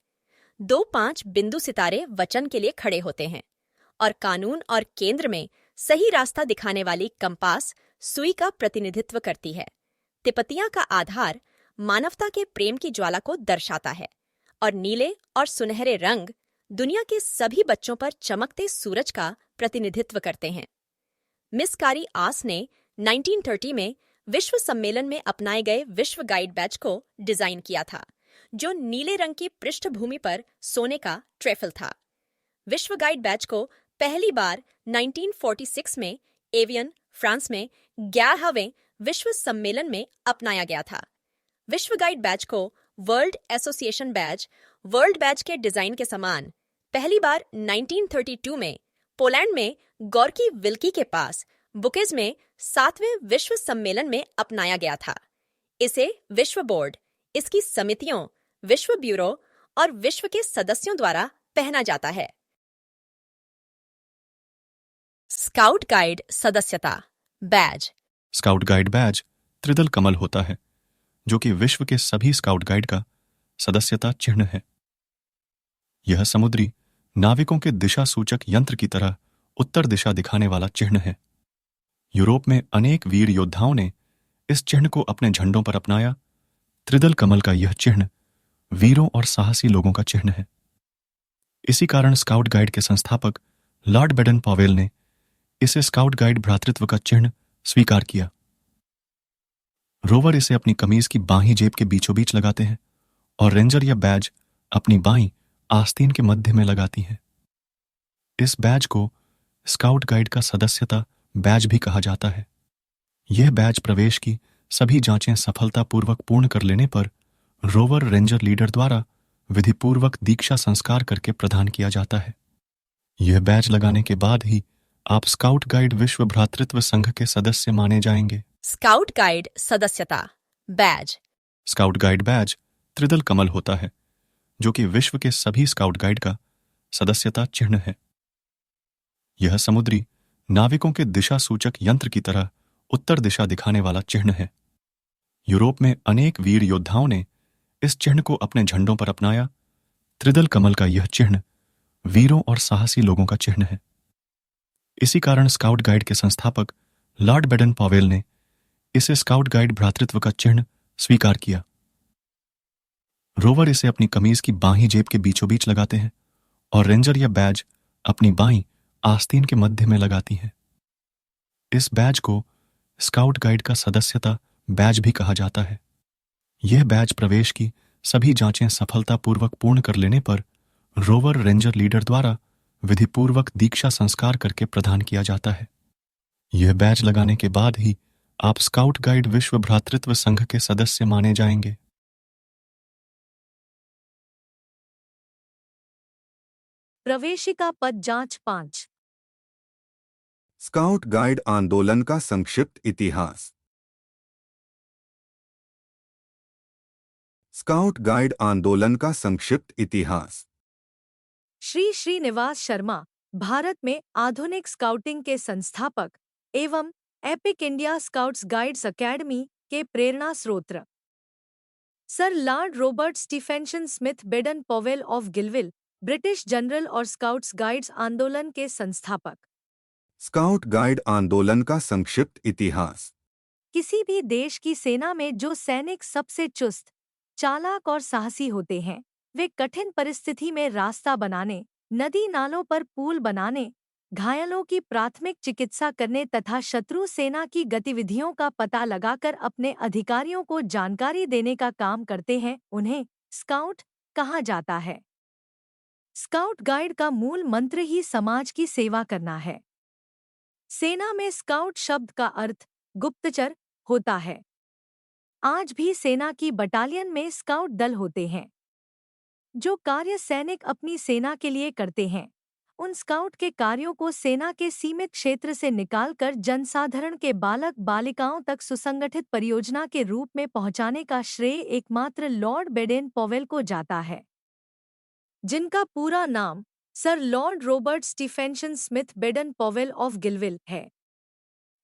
2 5 बिंदु सितारे वचन के लिए खड़े होते हैं और कानून और केंद्र में सही रास्ता दिखाने वाली कंपास सुई का प्रतिनिधित्व करती है। तिपतियां का आधार मानवता के प्रेम की ज्वाला को दर्शाता है और नीले और सुनहरे रंग दुनिया के सभी बच्चों पर चमकते सूरज का प्रतिनिधित्व करते हैं। मिस कारी आस ने 1930 में विश्व सम्मेलन में अपनाए गए विश्व गाइड बैज को डिजाइन किया था, जो नीले रंग की पृष्ठभूमि पर सोने का ट्रेफल था। विश्व गाइड बैज को पहली बार 1946 में एवियन, फ्रांस में 11वें विश्व सम्मेलन में अपनाया गया था। विश्व गाइड बैज को world association badge, world badge के डिजाइन के समान पहली बार 1932 में पोलैंड में गोर्की विल्की के पास बुकेज में 7वें विश्व सम्मेलन में अपनाया गया था। इसे विश्व बोर्ड, इसकी समितियों, विश्व ब्यूरो और विश्व के सदस्यों द्वारा पहना जाता है। स्काउट गाइड सदस्यता बैज। स्काउट गाइड बैज त्रिदल कमल होता है, जो कि विश्व के सभी स्काउट गाइड का सदस्यता चिन्ह है। यह समुद्री नाविकों के दिशा सूचक यंत्र की तरह उत्तर दिशा दिखाने वाला चिन्ह है। यूरोप में अनेक वीर योद्धाओं ने इस चिन्ह को अपने झंडों पर अपनाया। त्रिदल कमल का यह चिन्ह वीरों और साहसी लोगों का चिन्ह है। इसी कारण स्काउट गाइड के संस्थापक लॉर्ड बेडन पॉवेल ने इसे स्काउट गाइड भ्रातृत्व का चिन्ह स्वीकार किया। रोवर इसे अपनी कमीज की बाहीं जेब के बीचों बीच लगाते हैं और रेंजर या बैज अपनी बाईं आस्तीन के मध्य में लगाती हैं। इस बैज को स्काउट गाइड का सदस्यता बैज भी कहा जाता है। यह बैज प्रवेश की सभी जांचें सफलतापूर्वक पूर्ण कर लेने पर रोवर रेंजर लीडर द्वारा विधिपूर्वक दीक्षा संस्कार करके प्रदान किया जाता है। यह बैज लगाने के बाद ही आप स्काउट गाइड विश्व भ्रातृत्व संघ के सदस्य माने जाएंगे। स्काउट गाइड सदस्यता बैज। स्काउट गाइड बैज त्रिदल कमल होता है, जो कि विश्व के सभी स्काउट गाइड का सदस्यता चिन्ह है। यह समुद्री नाविकों के दिशा सूचक यंत्र की तरह उत्तर दिशा दिखाने वाला चिन्ह है। यूरोप में अनेक वीर योद्धाओं ने इस चिन्ह को अपने झंडों पर अपनाया। त्रिदल कमल का यह चिन्ह वीरों और साहसी लोगों का चिन्ह है। इसी कारण स्काउट गाइड के संस्थापक लॉर्ड बेडन पॉवेल ने इसे स्काउट गाइड भ्रातृत्व का चिन्ह स्वीकार किया। रोवर इसे अपनी कमीज की बाहीं जेब के बीचों बीच लगाते हैं और रेंजर या बैज अपनी बाईं आस्तीन के मध्य में लगाती हैं। इस बैज को स्काउट गाइड का सदस्यता बैज भी कहा जाता है। यह बैज प्रवेश की सभी जांचें सफलतापूर्वक पूर्ण कर लेने पर रोवर रेंजर लीडर द्वारा विधिपूर्वक दीक्षा संस्कार करके प्रदान किया जाता है। यह बैज लगाने के बाद ही आप स्काउट गाइड विश्व भ्रातृत्व संघ के सदस्य माने जाएंगे। प्रवेशिका पद जांच 5। स्काउट गाइड आंदोलन का संक्षिप्त इतिहास। स्काउट गाइड आंदोलन का संक्षिप्त इतिहास। श्री श्रीनिवास शर्मा भारत में आधुनिक स्काउटिंग के संस्थापक एवं Epic India scouts guides academy के प्रेरणा स्रोत। Sir lord Robert Stephenson Smith Baden Powell of Gilwell British general और स्काउट्स गाइड्स आंदोलन के संस्थापक। स्काउट गाइड आंदोलन का संक्षिप्त इतिहास। किसी भी देश की सेना में जो सैनिक सबसे चुस्त, चालाक और साहसी होते हैं, वे कठिन परिस्थिति में रास्ता बनाने, नदी नालों पर पुल बनाने, घायलों की प्राथमिक चिकित्सा करने तथा शत्रु सेना की गतिविधियों का पता लगाकर अपने अधिकारियों को जानकारी देने का काम करते हैं। उन्हें स्काउट कहा जाता है। स्काउट गाइड का मूल मंत्र ही समाज की सेवा करना है। सेना में स्काउट शब्द का अर्थ गुप्तचर होता है। आज भी सेना की बटालियन में स्काउट दल होते हैं। जो कार्य सैनिक अपनी सेना के लिए करते हैं, उन स्काउट के कार्यों को सेना के सीमित क्षेत्र से निकालकर जनसाधारण के बालक बालिकाओं तक सुसंगठित परियोजना के रूप में पहुंचाने का श्रेय एकमात्र लॉर्ड बेडेन पॉवेल को जाता है, जिनका पूरा नाम sir lord Robert Stephenson Smith Baden Powell of Gilwell है,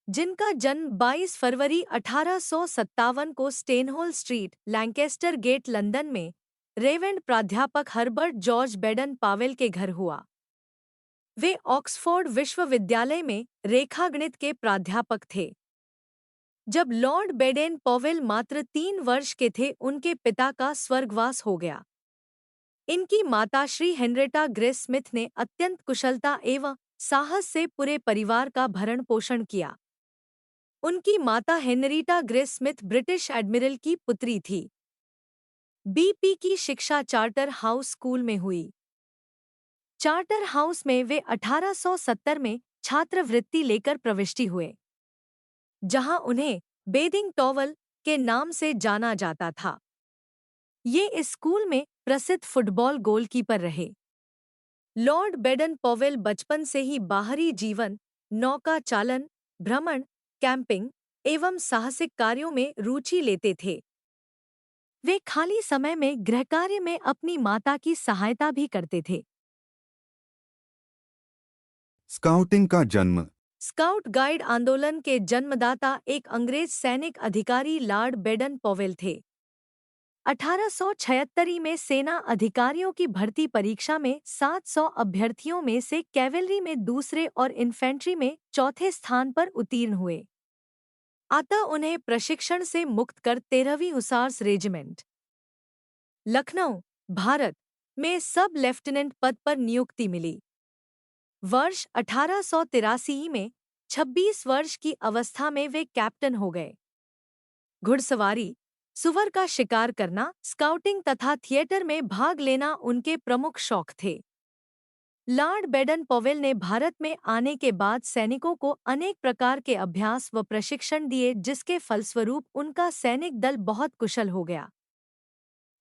जिनका जन्म 22 फरवरी 1857 को Stanhope street, Lancaster gate, London में रेवेंड प्राध्यापक हर्बर्ट जॉर्ज बेडन पावेल के घर हुआ। वे ऑक्सफोर्ड विश्वविद्यालय में रेखागणित के प्राध्यापक थे। जब लॉर्ड बेडेन पॉवेल मात्र 3 वर्ष के थे, उनके पिता का स्वर्गवास हो गया। इनकी माता श्री हेनरेटा ग्रेस स्मिथ ने अत्यंत कुशलता एवं साहस से पूरे परिवार का भरण पोषण किया। उनकी माता Henrietta grace Smith British admiral की पुत्री थी। बीपी की शिक्षा चार्टर हाउस स्कूल में हुई। चार्टर हाउस में वे 1870 में छात्रवृत्ति लेकर प्रविष्टि हुए, जहां उन्हें बेदिंग टॉवल के नाम से जाना जाता था। ये इस स्कूल में प्रसिद्ध फुटबॉल गोलकीपर रहे। लॉर्ड बेडन पॉवेल बचपन से ही बाहरी जीवन, नौका चालन, भ्रमण, कैंपिंग एवं साहसिक कार्यों में रुचि लेते थे। वे खाली समय में गृहकार्य में अपनी माता की सहायता भी करते थे। स्काउटिंग का जन्म। स्काउट गाइड आंदोलन के जन्मदाता एक अंग्रेज सैनिक अधिकारी लॉर्ड बेडन पॉवेल थे। 1876 में सेना अधिकारियों की भर्ती परीक्षा में 700 अभ्यर्थियों में से कैवेलरी में दूसरे और इन्फेंट्री में चौथे स्थान पर उत्तीर्ण हुए। अतः उन्हें प्रशिक्षण से मुक्त कर 13वीं हुसार्स रेजिमेंट, लखनऊ, भारत में सब लेफ्टिनेंट पद पर नियुक्ति मिली। वर्ष 1883 में 26 वर्ष की अवस्था में वे कैप्टन हो गए। घुड़सवारी, सुअर का शिकार करना, स्काउटिंग तथा थिएटर में भाग लेना उनके प्रमुख शौक थे। लॉर्ड बेडन पॉवेल ने भारत में आने के बाद सैनिकों को अनेक प्रकार के अभ्यास व प्रशिक्षण दिए, जिसके फलस्वरूप उनका सैनिक दल बहुत कुशल हो गया।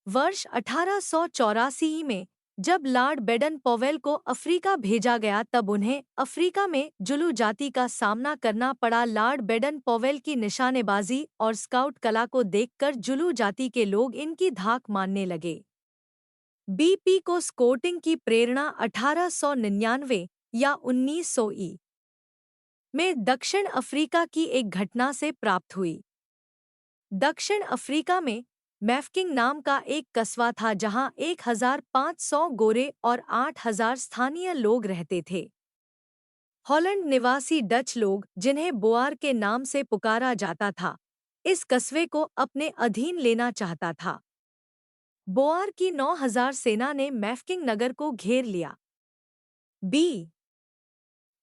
वर्ष 1884 में जब लॉर्ड बेडन पॉवेल को अफ्रीका भेजा गया, तब उन्हें अफ्रीका में जुलू जाति का सामना करना पड़ा। लॉर्ड बेडन पॉवेल की निशानेबाजी और स्काउट कला को देखकर जुलू जाति के लोग इनकी धाक मानने लगे। बीपी को स्काउटिंग की प्रेरणा 1899 या 1900 ई में दक्षिण अफ्रीका की एक घटना से प्राप्त हुई। दक्षिण अफ्रीका में मैफ्किंग नाम का एक कस्बा था जहां 1500 गोरे और 8000 स्थानीय लोग रहते थे। हॉलैंड निवासी डच लोग, जिन्हें बोआर के नाम से पुकारा जाता था, इस कस्बे को अपने अधीन लेना चाहता था। बोआर की 9000 सेना ने मैफ्किंग नगर को घेर लिया। बी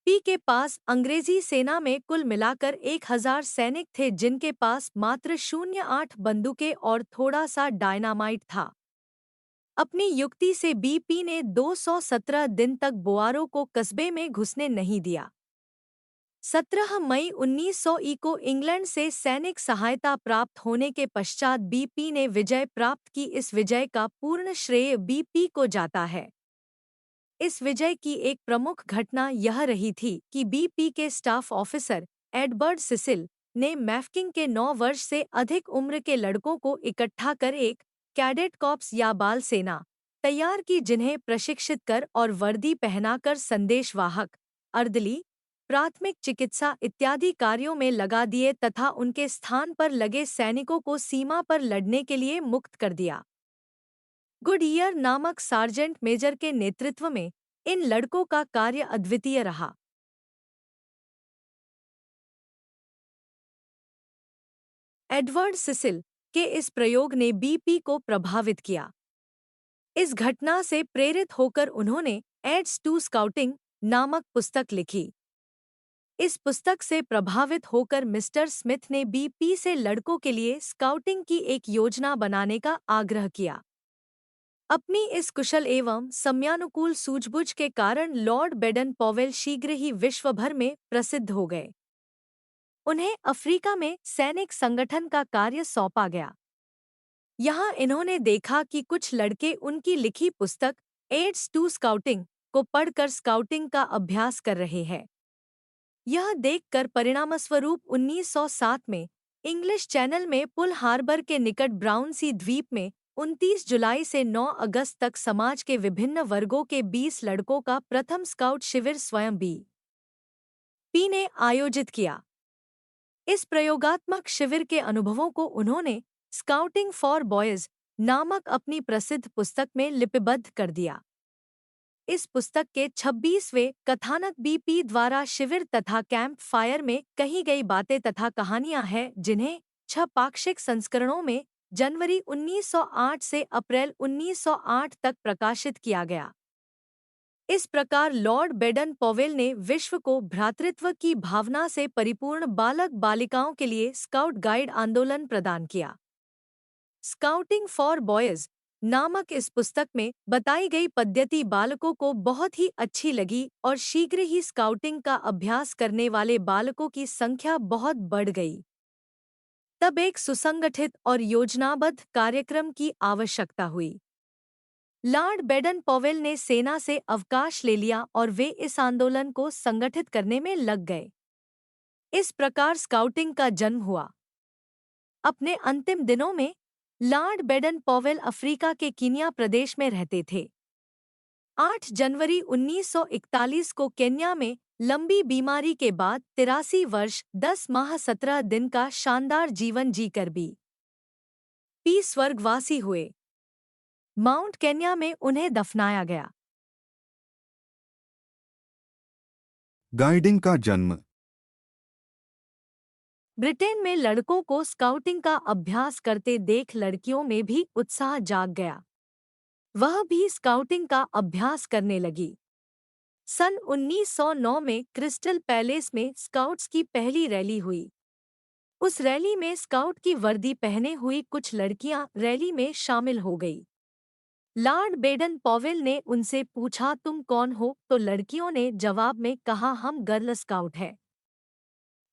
पी के पास अंग्रेजी सेना में कुल मिलाकर 1000 सैनिक थे, जिनके पास मात्र 08 बंदूकें और थोड़ा सा डायनामाइट था। अपनी युक्ति से बीपी ने 217 दिन तक बोआरों को कस्बे में घुसने नहीं दिया। 17 मई 1900 ई को इंग्लैंड से सैनिक सहायता प्राप्त होने के पश्चात बीपी ने विजय प्राप्त की। इस विजय का पूर्ण श्रेय बीपी को जाता है। इस विजय की एक प्रमुख घटना यह रही थी कि बीपी के स्टाफ ऑफिसर एडवर्ड सिसिल ने मैफ्किंग के 9 वर्ष से अधिक उम्र के लड़कों को इकट्ठा कर एक कैडेट कॉर्प्स या बाल सेना तैयार की, जिन्हें प्रशिक्षित कर और वर्दी पहनाकर संदेशवाहक, अर्दली, प्राथमिक चिकित्सा इत्यादि कार्यों में लगा दिए तथा उनके स्थान पर लगे सैनिकों को सीमा पर लड़ने के लिए मुक्त कर दिया। गुडईयर नामक सार्जेंट मेजर के नेतृत्व में इन लड़कों का कार्य अद्वितीय रहा। एडवर्ड सिसिल के इस प्रयोग ने बीपी को प्रभावित किया। इस घटना से प्रेरित होकर उन्होंने एड्स टू स्काउटिंग नामक पुस्तक लिखी। इस पुस्तक से प्रभावित होकर मिस्टर स्मिथ ने बीपी से लड़कों के लिए स्काउटिंग की एक योजना बनाने का आग्रह किया। अपनी इस कुशल एवं समयानुकूल सूझबूझ के कारण लॉर्ड बेडन पॉवेल शीघ्र ही विश्व भर में प्रसिद्ध हो गए। उन्हें अफ्रीका में सैनिक संगठन का कार्य सौंपा गया। यहाँ इन्होंने देखा कि कुछ लड़के उनकी लिखी पुस्तक एड्स टू स्काउटिंग को पढ़कर स्काउटिंग का अभ्यास कर रहे हैं। यह देखकर परिणामस्वरूप 1907 में इंग्लिश चैनल में पुल हार्बर के निकट ब्राउनसी द्वीप में 29 जुलाई से 9 अगस्त तक समाज के विभिन्न वर्गों के 20 लड़कों का प्रथम स्काउट शिविर स्वयं बीपी ने आयोजित किया। इस प्रयोगात्मक शिविर के अनुभवों को उन्होंने स्काउटिंग फॉर बॉयज नामक अपनी प्रसिद्ध पुस्तक में लिपिबद्ध कर दिया। इस पुस्तक के 26वें कथानक बीपी द्वारा शिविर तथा कैंप फायर में कही गई बातें तथा कहानियां हैं, जिन्हें 6 पाक्षिक संस्करणों में जनवरी 1908 से अप्रैल 1908 तक प्रकाशित किया गया। इस प्रकार लॉर्ड बेडन पॉवेल ने विश्व को भ्रातृत्व की भावना से परिपूर्ण बालक बालिकाओं के लिए स्काउट गाइड आंदोलन प्रदान किया। स्काउटिंग फॉर बॉयज नामक इस पुस्तक में बताई गई पद्धति बालकों को बहुत ही अच्छी लगी और शीघ्र ही स्काउटिंग का अभ्यास करने वाले बालकों की संख्या बहुत बढ़ गई। तब एक सुसंगठित और योजनाबद्ध कार्यक्रम की आवश्यकता हुई। लॉर्ड बेडन पॉवेल ने सेना से अवकाश ले लिया और वे इस आंदोलन को संगठित करने में लग गए। इस प्रकार स्काउटिंग का जन्म हुआ। अपने अंतिम दिनों में लॉर्ड बेडन पॉवेल अफ्रीका के कीनिया प्रदेश में रहते थे। 8 जनवरी 1941 को केन्या में लंबी बीमारी के बाद 83 वर्ष 10 माह 17 दिन का शानदार जीवन जीकर बीपी स्वर्गवासी हुए। माउंट केन्या में उन्हें दफनाया गया। गाइडिंग का जन्म। ब्रिटेन में लड़कों को स्काउटिंग का अभ्यास करते देख लड़कियों में भी उत्साह जाग गया। वह भी स्काउटिंग का अभ्यास करने लगी। सन 1909 में क्रिस्टल पैलेस में स्काउट्स की पहली रैली हुई। उस रैली में स्काउट की वर्दी पहने हुई कुछ लड़कियां रैली में शामिल हो गई। लॉर्ड बेडन पॉवेल ने उनसे पूछा, तुम कौन हो? तो लड़कियों ने जवाब में कहा, हम गर्ल स्काउट हैं।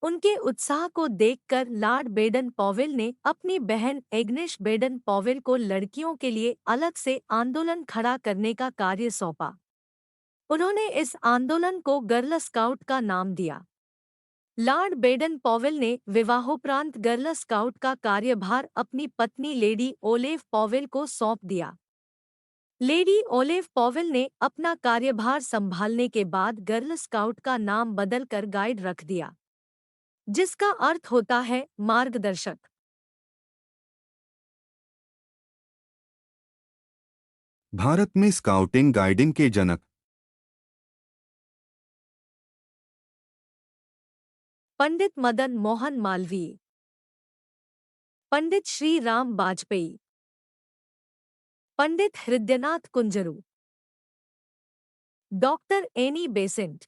उनके उत्साह को देखकर लॉर्ड बेडन पॉवेल ने अपनी बहन एग्नेस बेडन पॉवेल को लड़कियों के लिए अलग से आंदोलन खड़ा करने का कार्य सौंपा। उन्होंने इस आंदोलन को गर्ल स्काउट का नाम दिया। लॉर्ड बेडन पॉवेल ने विवाहोपरांत गर्ल स्काउट का कार्यभार अपनी पत्नी लेडी ओलेव पॉवेल को सौंप दिया। लेडी ओलेव पॉवेल ने अपना कार्यभार संभालने के बाद गर्ल स्काउट का नाम बदलकर गाइड रख दिया, जिसका अर्थ होता है मार्गदर्शक। भारत में स्काउटिंग गाइडिंग के जनक Pandit Madan Mohan Malaviya, Pandit Shri Ram Vajpeyi, Pandit Hridaynath Kunzru, doctor Annie Besant.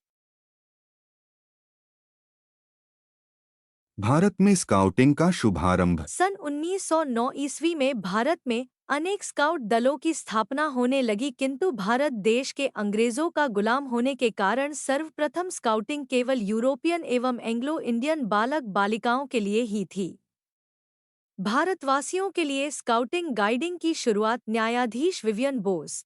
Bharat में स्काउटिंग का शुभारंभ सन 1909 ईस्वी में भारत में अनेक स्काउट दलों की स्थापना होने लगी, किंतु भारत देश के अंग्रेजों का गुलाम होने के कारण सर्वप्रथम स्काउटिंग केवल यूरोपियन एवं एंग्लो इंडियन बालक बालिकाओं के लिए ही थी। भारतवासियों के लिए स्काउटिंग गाइडिंग की शुरुआत न्यायाधीश विवियन बोस,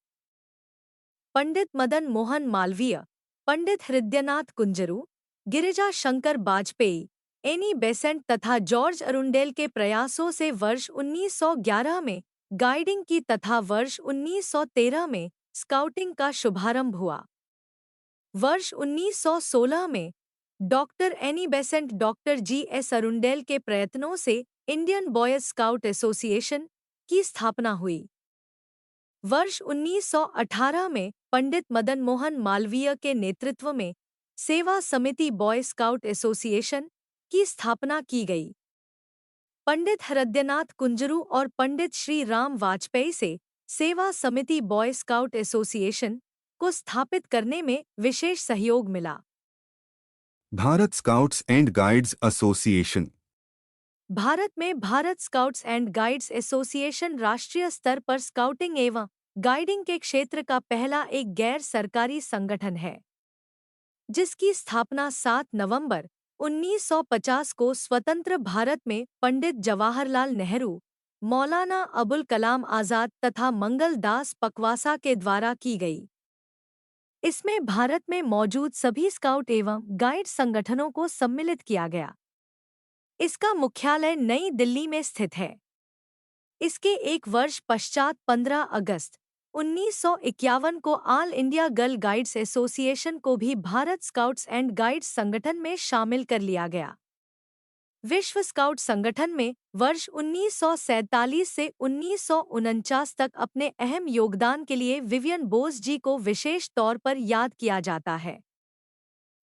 पंडित मदन मोहन मालवीय, पंडित हृदयनाथ कुंजरू, गिरिजा शंकर वाजपेयी, एनी बेसेंट तथा जॉर्ज अरुंडेल के प्रयासों से वर्ष 1911 में गाइडिंग की तथा वर्ष 1913 में स्काउटिंग का शुभारंभ हुआ। वर्ष 1916 में doctor Annie Besant doctor G S. Arundale के प्रयत्नों से इंडियन बॉयज स्काउट एसोसिएशन की स्थापना हुई। वर्ष 1918 में पंडित मदन मोहन मालवीय के नेतृत्व में सेवा समिति बॉय स्काउट एसोसिएशन की स्थापना की गई। पंडित हृदयनाथ कुंजरू और पंडित श्री राम वाजपेयी से सेवा समिति बॉय स्काउट एसोसिएशन को स्थापित करने में विशेष सहयोग मिला। Bharat scouts and guides association Bharat में Bharat scouts and guides association राष्ट्रीय स्तर पर स्काउटिंग एवं गाइडिंग के क्षेत्र का पहला एक गैर सरकारी संगठन है, जिसकी स्थापना 7 नवंबर 1950 को स्वतंत्र भारत में पंडित जवाहरलाल नेहरू, मौलाना अबुल कलाम आजाद तथा मंगल दास पकवासा के द्वारा की गई। इसमें भारत में मौजूद सभी स्काउट एवं गाइड संगठनों को सम्मिलित किया गया। इसका मुख्यालय नई दिल्ली में स्थित है। इसके एक वर्ष पश्चात 15 अगस्त 1951 को all India girl guides association को भी भारत स्काउट्स एंड गाइड्स संगठन में शामिल कर लिया गया। विश्व स्काउट संगठन में वर्ष 1947 से 1949 तक अपने अहम योगदान के लिए विवियन बोस जी को विशेष तौर पर याद किया जाता है।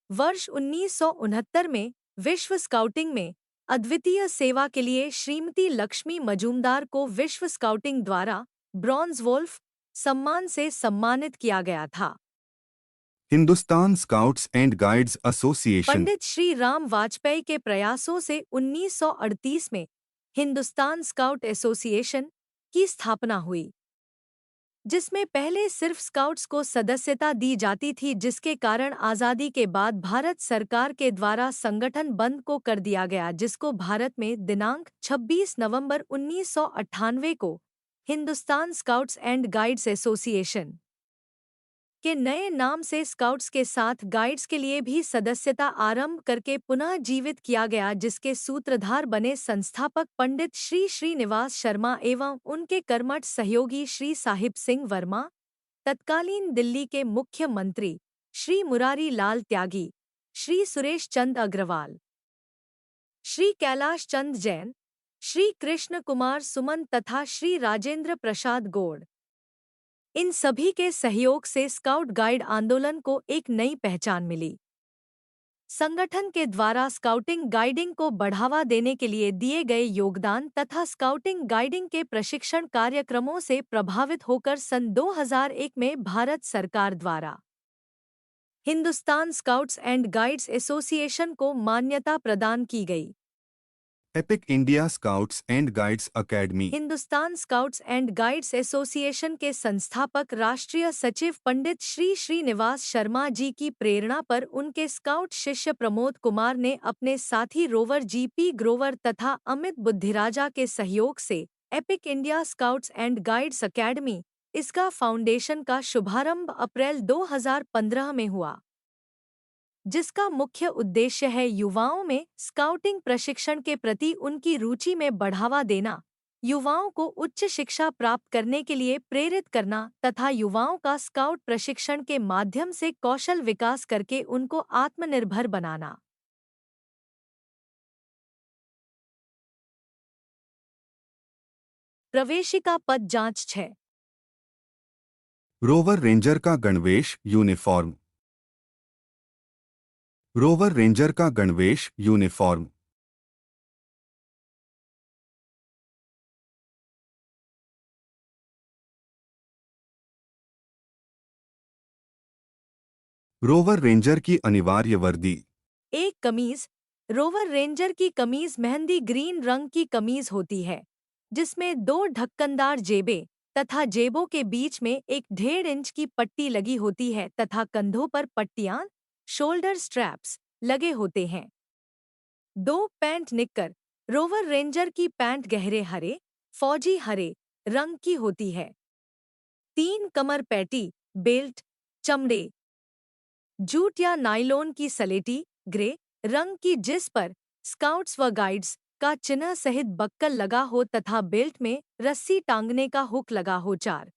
वर्ष 1969 में विश्व स्काउटिंग में अद्वितीय सेवा के लिए श्रीमती लक्ष्मी मजूमदार को विश्व स्काउटिंग द्वारा ब्रॉन्ज वोल्फ सम्मान से सम्मानित किया गया था। Hindustan scouts and guides association Pandit Shri Ram Vajpeyi के प्रयासों से 1938 में हिंदुस्तान स्काउट एसोसिएशन की स्थापना हुई, जिसमें पहले सिर्फ स्काउट्स को सदस्यता दी जाती थी, जिसके कारण आज़ादी के बाद भारत सरकार के द्वारा संगठन बंद को कर दिया गया, जिसको भारत में दिनांक 26 नवंबर 1998 को Hindustan scouts and guides association के नए नाम से स्काउट्स के साथ गाइड्स के लिए भी सदस्यता आरंभ करके पुनः जीवित किया गया, जिसके सूत्रधार बने संस्थापक पंडित श्री श्रीनिवास शर्मा एवं उनके कर्मठ सहयोगी श्री साहिब सिंह वर्मा, तत्कालीन दिल्ली के मुख्यमंत्री श्री मुरारी लाल त्यागी, श्री सुरेश चंद अग्रवाल, श्री कैलाश चंद जैन, श्री कृष्ण कुमार सुमन तथा श्री राजेंद्र प्रसाद गौड़। इन सभी के सहयोग से स्काउट गाइड आंदोलन को एक नई पहचान मिली। संगठन के द्वारा स्काउटिंग गाइडिंग को बढ़ावा देने के लिए दिए गए योगदान तथा स्काउटिंग गाइडिंग के प्रशिक्षण कार्यक्रमों से प्रभावित होकर सन 2001 में भारत सरकार द्वारा Hindustan scouts and guides association को मान्यता प्रदान की गई। Epic India scouts and guides academy Hindustan scouts and guides association के संस्थापक राष्ट्रीय सचिव पंडित श्री श्रीनिवास शर्मा जी की प्रेरणा पर उनके स्काउट शिष्य प्रमोद कुमार ने अपने साथी रोवर जी.पी. ग्रोवर तथा अमित बुद्धिराजा के सहयोग से epic India scouts and guides academy, इसका फाउंडेशन का शुभारंभ अप्रैल 2015 में हुआ, जिसका मुख्य उद्देश्य है युवाओं में स्काउटिंग प्रशिक्षण के प्रति उनकी रुचि में बढ़ावा देना, युवाओं को उच्च शिक्षा प्राप्त करने के लिए प्रेरित करना तथा युवाओं का स्काउट प्रशिक्षण के माध्यम से कौशल विकास करके उनको आत्मनिर्भर बनाना। प्रवेशिका पद जांच 6। रोवर रेंजर का गणवेश यूनिफॉर्म। रोवर रेंजर का गणवेश यूनिफॉर्म। रोवर रेंजर की अनिवार्य वर्दी। एक कमीज। रोवर रेंजर की कमीज मेहंदी ग्रीन रंग की कमीज होती है, जिसमें 2 ढक्कनदार जेबें तथा जेबों के बीच में एक 1.5 इंच की पट्टी लगी होती है तथा कंधों पर पट्टियां, शोल्डर स्ट्रैप्स लगे होते हैं। 2 पैंट निक्कर। रोवर रेंजर की पैंट गहरे हरे, फौजी हरे रंग की होती है। 3 कमर पैटी, बेल्ट, चमड़े, जूट या नायलॉन की सलेटी ग्रे रंग की, जिस पर स्काउट्स व गाइड्स का चिन्ह सहित बक्कल लगा हो तथा बेल्ट में रस्सी टांगने का हुक लगा हो। 4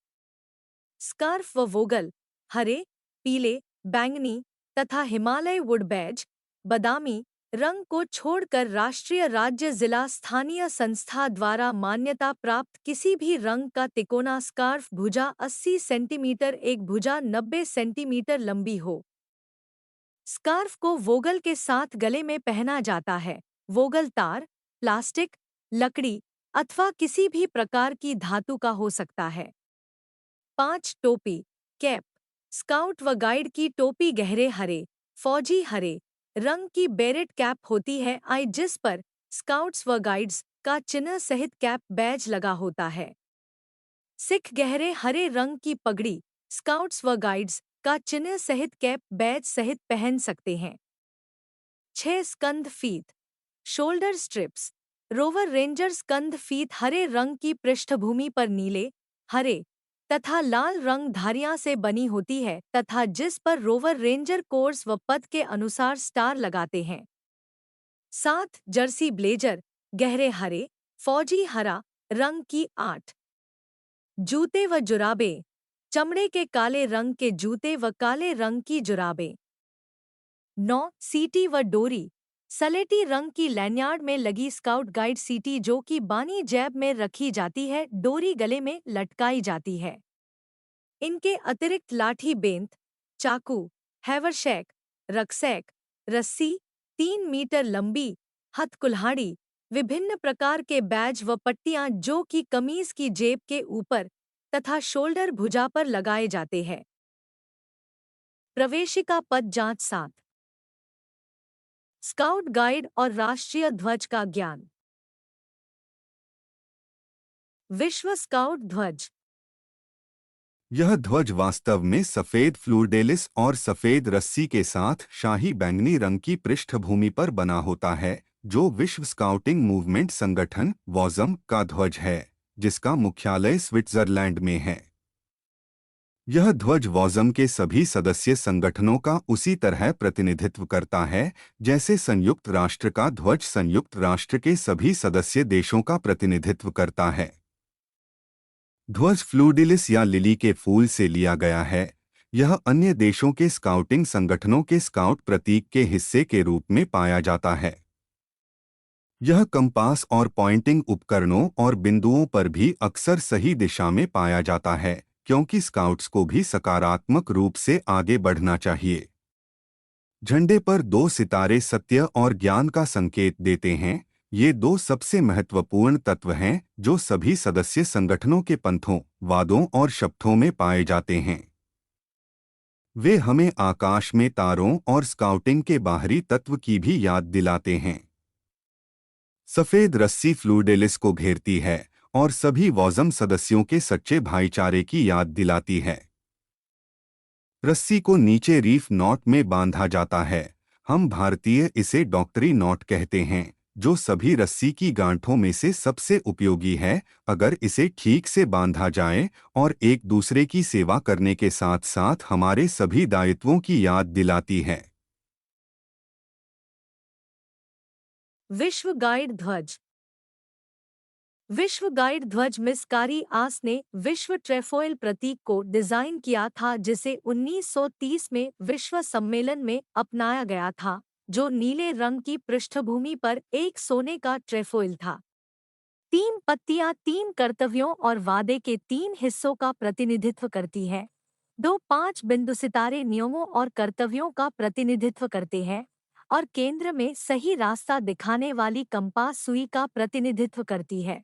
स्कार्फ व वोगल हरे, पीले, बैंगनी तथा हिमालय वुड बैज बादामी रंग को छोड़कर राष्ट्रीय, राज्य, जिला, स्थानीय संस्था द्वारा मान्यता प्राप्त किसी भी रंग का तिकोना स्कार्फ भुजा 80 सेंटीमीटर, एक भुजा 90 सेंटीमीटर लंबी हो। स्कार्फ को वोगल के साथ गले में पहना जाता है। वोगल तार, प्लास्टिक, लकड़ी अथवा किसी भी प्रकार की धातु का हो सकता है। 5 टोपी, कैप। स्काउट व गाइड की टोपी गहरे हरे, फौजी हरे रंग की बेरेट कैप होती है, जिस पर स्काउट्स व गाइड्स का चिन्ह सहित कैप बैज लगा होता है। सिख गहरे हरे रंग की पगड़ी स्काउट्स व गाइड्स का चिन्ह सहित कैप बैज सहित पहन सकते हैं। 6 स्कंद फीत, शोल्डर स्ट्रिप्स। रोवर रेंजर स्कंद फीत हरे रंग की पृष्ठभूमि पर नीले, हरे तथा लाल रंग धारियां से बनी होती है तथा जिस पर रोवर रेंजर कोर्स व पद के अनुसार स्टार लगाते हैं। 7 जर्सी ब्लेजर, गहरे हरे, फौजी हरा रंग की। 8 जूते व जुराबें, चमड़े के काले रंग के जूते व काले रंग की जुराबें। 9 सीटी व डोरी, सलेटी रंग की लैन्यार्ड में लगी स्काउट गाइड सीटी जो कि बानी जेब में रखी जाती है, डोरी गले में लटकाई जाती है। इनके अतिरिक्त लाठी बेंत, चाकू, हैवरशैक, रक्सैक, रस्सी, 3 मीटर लंबी हथकुल्हाड़ी, विभिन्न प्रकार के बैज व पट्टियां जो कि कमीज की जेब के ऊपर तथा शोल्डर भुजा पर लगाए जाते हैं। प्रवेशिका पद जांच। 7 स्काउट गाइड और राष्ट्रीय ध्वज का ज्ञान। विश्व स्काउट ध्वज। यह ध्वज वास्तव में सफेद फ्लूरडेलिस और सफेद रस्सी के साथ शाही बैंगनी रंग की पृष्ठभूमि पर बना होता है, जो विश्व स्काउटिंग मूवमेंट संगठन वॉज़म का ध्वज है, जिसका मुख्यालय स्विट्जरलैंड में है। यह ध्वज वॉज़म के सभी सदस्य संगठनों का उसी तरह प्रतिनिधित्व करता है जैसे संयुक्त राष्ट्र का ध्वज संयुक्त राष्ट्र के सभी सदस्य देशों का प्रतिनिधित्व करता है। ध्वज फ्लूरडिलिस या लिली के फूल से लिया गया है। यह अन्य देशों के स्काउटिंग संगठनों के स्काउट प्रतीक के हिस्से के रूप में पाया जाता है। यह कंपास और पॉइंटिंग उपकरणों और बिंदुओं पर भी अक्सर सही दिशा में पाया जाता है, क्योंकि स्काउट्स को भी सकारात्मक रूप से आगे बढ़ना चाहिए। झंडे पर 2 सितारे सत्य और ज्ञान का संकेत देते हैं। ये 2 सबसे महत्वपूर्ण तत्व हैं जो सभी सदस्य संगठनों के पंथों, वादों और शपथों में पाए जाते हैं। वे हमें आकाश में तारों और स्काउटिंग के बाहरी तत्व की भी याद दिलाते हैं। सफेद रस्सी फ्लूरडेलिस को घेरती है और सभी वॉज़म सदस्यों के सच्चे भाईचारे की याद दिलाती है। रस्सी को नीचे रीफ नॉट में बांधा जाता है। हम भारतीय इसे डॉक्टरी नॉट कहते हैं, जो सभी रस्सी की गांठों में से सबसे उपयोगी है अगर इसे ठीक से बांधा जाए और एक दूसरे की सेवा करने के साथ साथ हमारे सभी दायित्वों की याद दिलाती है। विश्व गाइड ध्वज। विश्व गाइड ध्वज मिस कारी आस ने विश्व ट्रेफॉइल प्रतीक को डिजाइन किया था, जिसे 1930 में विश्व सम्मेलन में अपनाया गया था, जो नीले रंग की पृष्ठभूमि पर एक सोने का ट्रेफॉइल था। 3 पत्तियां 3 कर्तव्यों और वादे के 3 हिस्सों का प्रतिनिधित्व करती है। दो 5 बिंदु सितारे नियमों और कर्तव्यों का प्रतिनिधित्व करते हैं और केंद्र में सही रास्ता दिखाने वाली कंपास सुई का प्रतिनिधित्व करती है।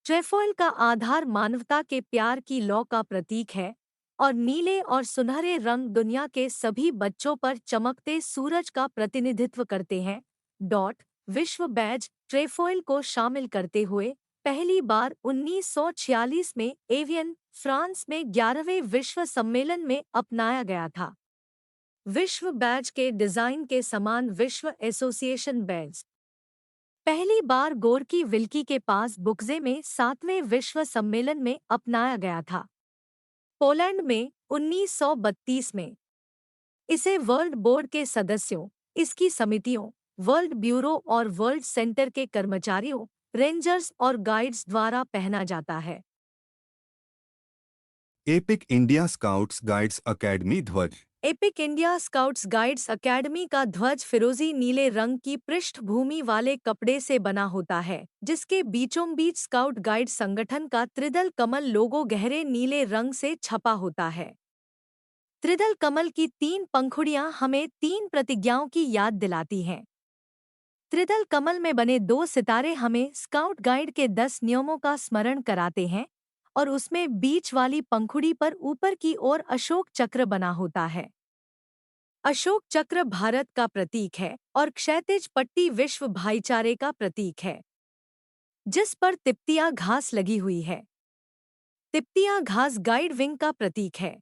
ट्रेफॉइल का आधार मानवता के प्यार की लौ का प्रतीक है और नीले और सुनहरे रंग दुनिया के सभी बच्चों पर चमकते सूरज का प्रतिनिधित्व करते हैं। डॉट विश्व बैज ट्रेफॉइल को शामिल करते हुए पहली बार 1946 में एवियन फ्रांस में 11वें विश्व सम्मेलन में अपनाया गया था। विश्व बैज के डिजाइन के समान विश्व एसोसिएशन बैज पहली बार गोरकी विल्की के पास बुक्जे में 7वें विश्व सम्मेलन में अपनाया गया था, पोलैंड में 1932 में। इसे वर्ल्ड बोर्ड के सदस्यों, इसकी समितियों, वर्ल्ड ब्यूरो और वर्ल्ड सेंटर के कर्मचारियों, रेंजर्स और गाइड्स द्वारा पहना जाता है। Epic India scouts guides academy ध्वज। Epic India scouts guides academy का ध्वज फिरोजी नीले रंग की पृष्ठभूमि वाले कपड़े से बना होता है, जिसके बीचों बीच स्काउट गाइड संगठन का त्रिदल कमल लोगो गहरे नीले रंग से छपा होता है। त्रिदल कमल की 3 पंखुड़ियां हमें 3 प्रतिज्ञाओं की याद दिलाती हैं। त्रिदल कमल में बने 2 सितारे हमें स्काउट गाइड के 10 नियमों का स्मरण कराते हैं और उसमें बीच वाली पंखुड़ी पर ऊपर की ओर अशोक चक्र बना होता है। अशोक चक्र भारत का प्रतीक है और क्षैतिज पट्टी विश्व भाईचारे का प्रतीक है, जिस पर तिप्तिया घास लगी हुई है। तिप्तिया घास गाइड विंग का प्रतीक है।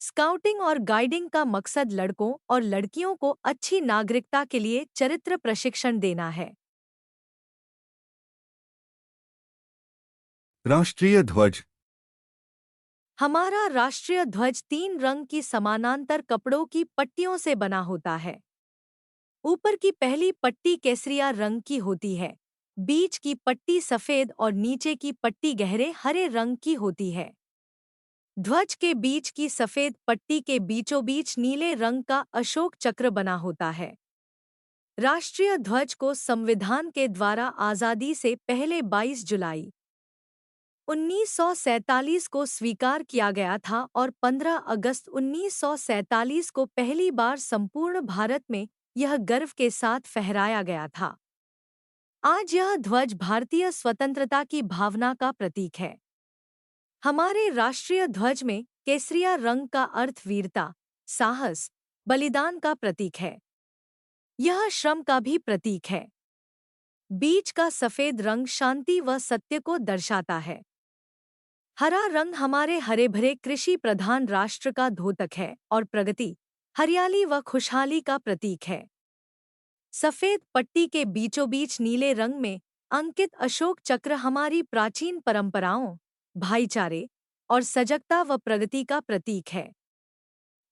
स्काउटिंग और गाइडिंग का मकसद लड़कों और लड़कियों को अच्छी नागरिकता के लिए चरित्र प्रशिक्षण देना है। राष्ट्रीय ध्वज। हमारा राष्ट्रीय ध्वज 3 रंग की समानांतर कपड़ों की पट्टियों से बना होता है। ऊपर की पहली पट्टी केसरिया रंग की होती है, बीच की पट्टी सफेद और नीचे की पट्टी गहरे हरे रंग की होती है। ध्वज के बीच की सफेद पट्टी के बीचों बीच नीले रंग का अशोक चक्र बना होता है। राष्ट्रीय ध्वज को संविधान के द्वारा आज़ादी से पहले 22 जुलाई 1947 को स्वीकार किया गया था और 15 अगस्त 1947 को पहली बार संपूर्ण भारत में यह गर्व के साथ फहराया गया था। आज यह ध्वज भारतीय स्वतंत्रता की भावना का प्रतीक है। हमारे राष्ट्रीय ध्वज में केसरिया रंग का अर्थ वीरता, साहस, बलिदान का प्रतीक है। यह श्रम का भी प्रतीक है। बीच का सफेद रंग शांति व सत्य को दर्शाता है। हरा रंग हमारे हरे भरे कृषि प्रधान राष्ट्र का द्योतक है और प्रगति, हरियाली व खुशहाली का प्रतीक है। सफेद पट्टी के बीचों बीच नीले रंग में अंकित अशोक चक्र हमारी प्राचीन परंपराओं, भाईचारे और सजगता व प्रगति का प्रतीक है।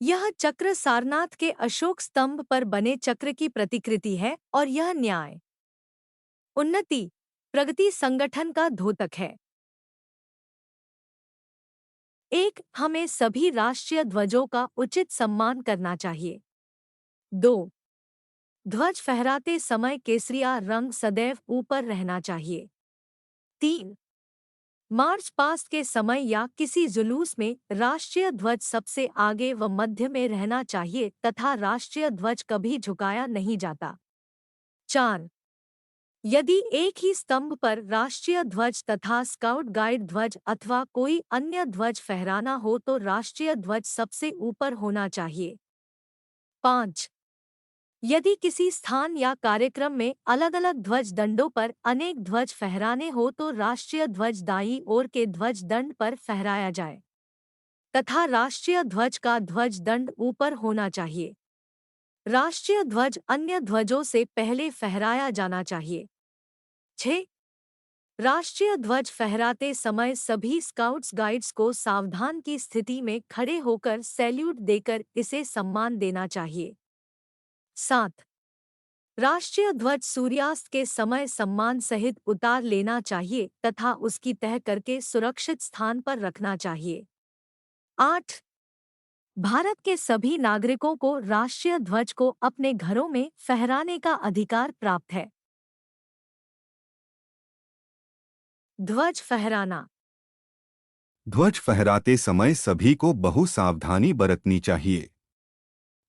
यह चक्र सारनाथ के अशोक स्तंभ पर बने चक्र की प्रतिकृति है और यह न्याय, उन्नति, प्रगति संगठन का द्योतक है। 1. हमें सभी राष्ट्रीय ध्वजों का उचित सम्मान करना चाहिए। 2. ध्वज फहराते समय केसरिया रंग सदैव ऊपर रहना चाहिए। 3. मार्च पास्ट के समय या किसी जुलूस में राष्ट्रीय ध्वज सबसे आगे व मध्य में रहना चाहिए तथा राष्ट्रीय ध्वज कभी झुकाया नहीं जाता। 4. यदि एक ही स्तंभ पर राष्ट्रीय ध्वज तथा स्काउट गाइड ध्वज अथवा कोई अन्य ध्वज फहराना हो तो राष्ट्रीय ध्वज सबसे ऊपर होना चाहिए। 5. यदि किसी स्थान या कार्यक्रम में अलग-अलग ध्वज दंडों पर अनेक ध्वज फहराने हो तो राष्ट्रीय ध्वज दाईं ओर के ध्वज दंड पर फहराया जाए तथा राष्ट्रीय ध्वज का ध्वज दंड ऊपर होना चाहिए। राष्ट्रीय ध्वज अन्य ध्वजों से पहले फहराया जाना चाहिए। 6. राष्ट्रीय ध्वज फहराते समय सभी स्काउट्स गाइड्स को सावधान की स्थिति में खड़े होकर सैल्यूट देकर इसे सम्मान देना चाहिए। 7. राष्ट्रीय ध्वज सूर्यास्त के समय सम्मान सहित उतार लेना चाहिए तथा उसकी तह करके सुरक्षित स्थान पर रखना चाहिए। 8. भारत के सभी नागरिकों को राष्ट्रीय ध्वज को अपने घरों में फहराने का अधिकार प्राप्त है। ध्वज फहराना। ध्वज फहराते समय सभी को बहु सावधानी बरतनी चाहिए।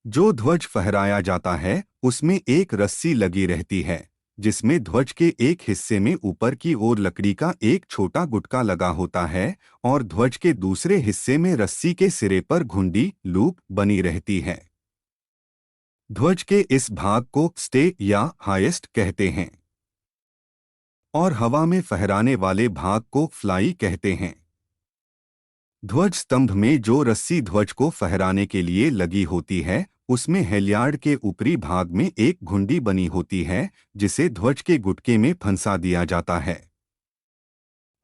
जो ध्वज फहराया जाता है उसमें एक रस्सी लगी रहती है जिसमें ध्वज के एक हिस्से में ऊपर की ओर लकड़ी का एक छोटा गुटका लगा होता है और ध्वज के दूसरे हिस्से में रस्सी के सिरे पर घुंडी लूप बनी रहती है। ध्वज के इस भाग को स्टे या हाईएस्ट कहते हैं और हवा में फहराने वाले भाग को फ्लाई कहते हैं। ध्वज स्तंभ में जो रस्सी ध्वज को फहराने के लिए लगी होती है उसमें हेलियार्ड के ऊपरी भाग में एक घुंडी बनी होती है जिसे ध्वज के गुटके में फंसा दिया जाता है।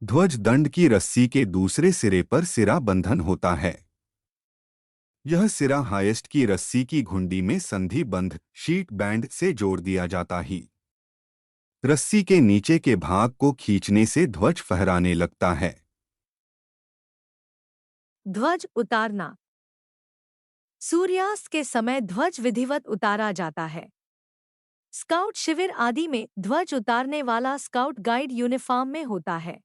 ध्वज दंड की रस्सी के दूसरे सिरे पर सिरा बंधन होता है। यह सिरा हाईएस्ट की रस्सी की घुंडी में संधि बंध शीट बैंड से जोड़ दिया जाता ही रस्सी के नीचे के भाग को खींचने से ध्वज फहराने लगता है। ध्वज उतारना। सूर्यास्त के समय ध्वज विधिवत उतारा जाता है। स्काउट शिविर आदि में ध्वज उतारने वाला स्काउट गाइड यूनिफॉर्म में होता है।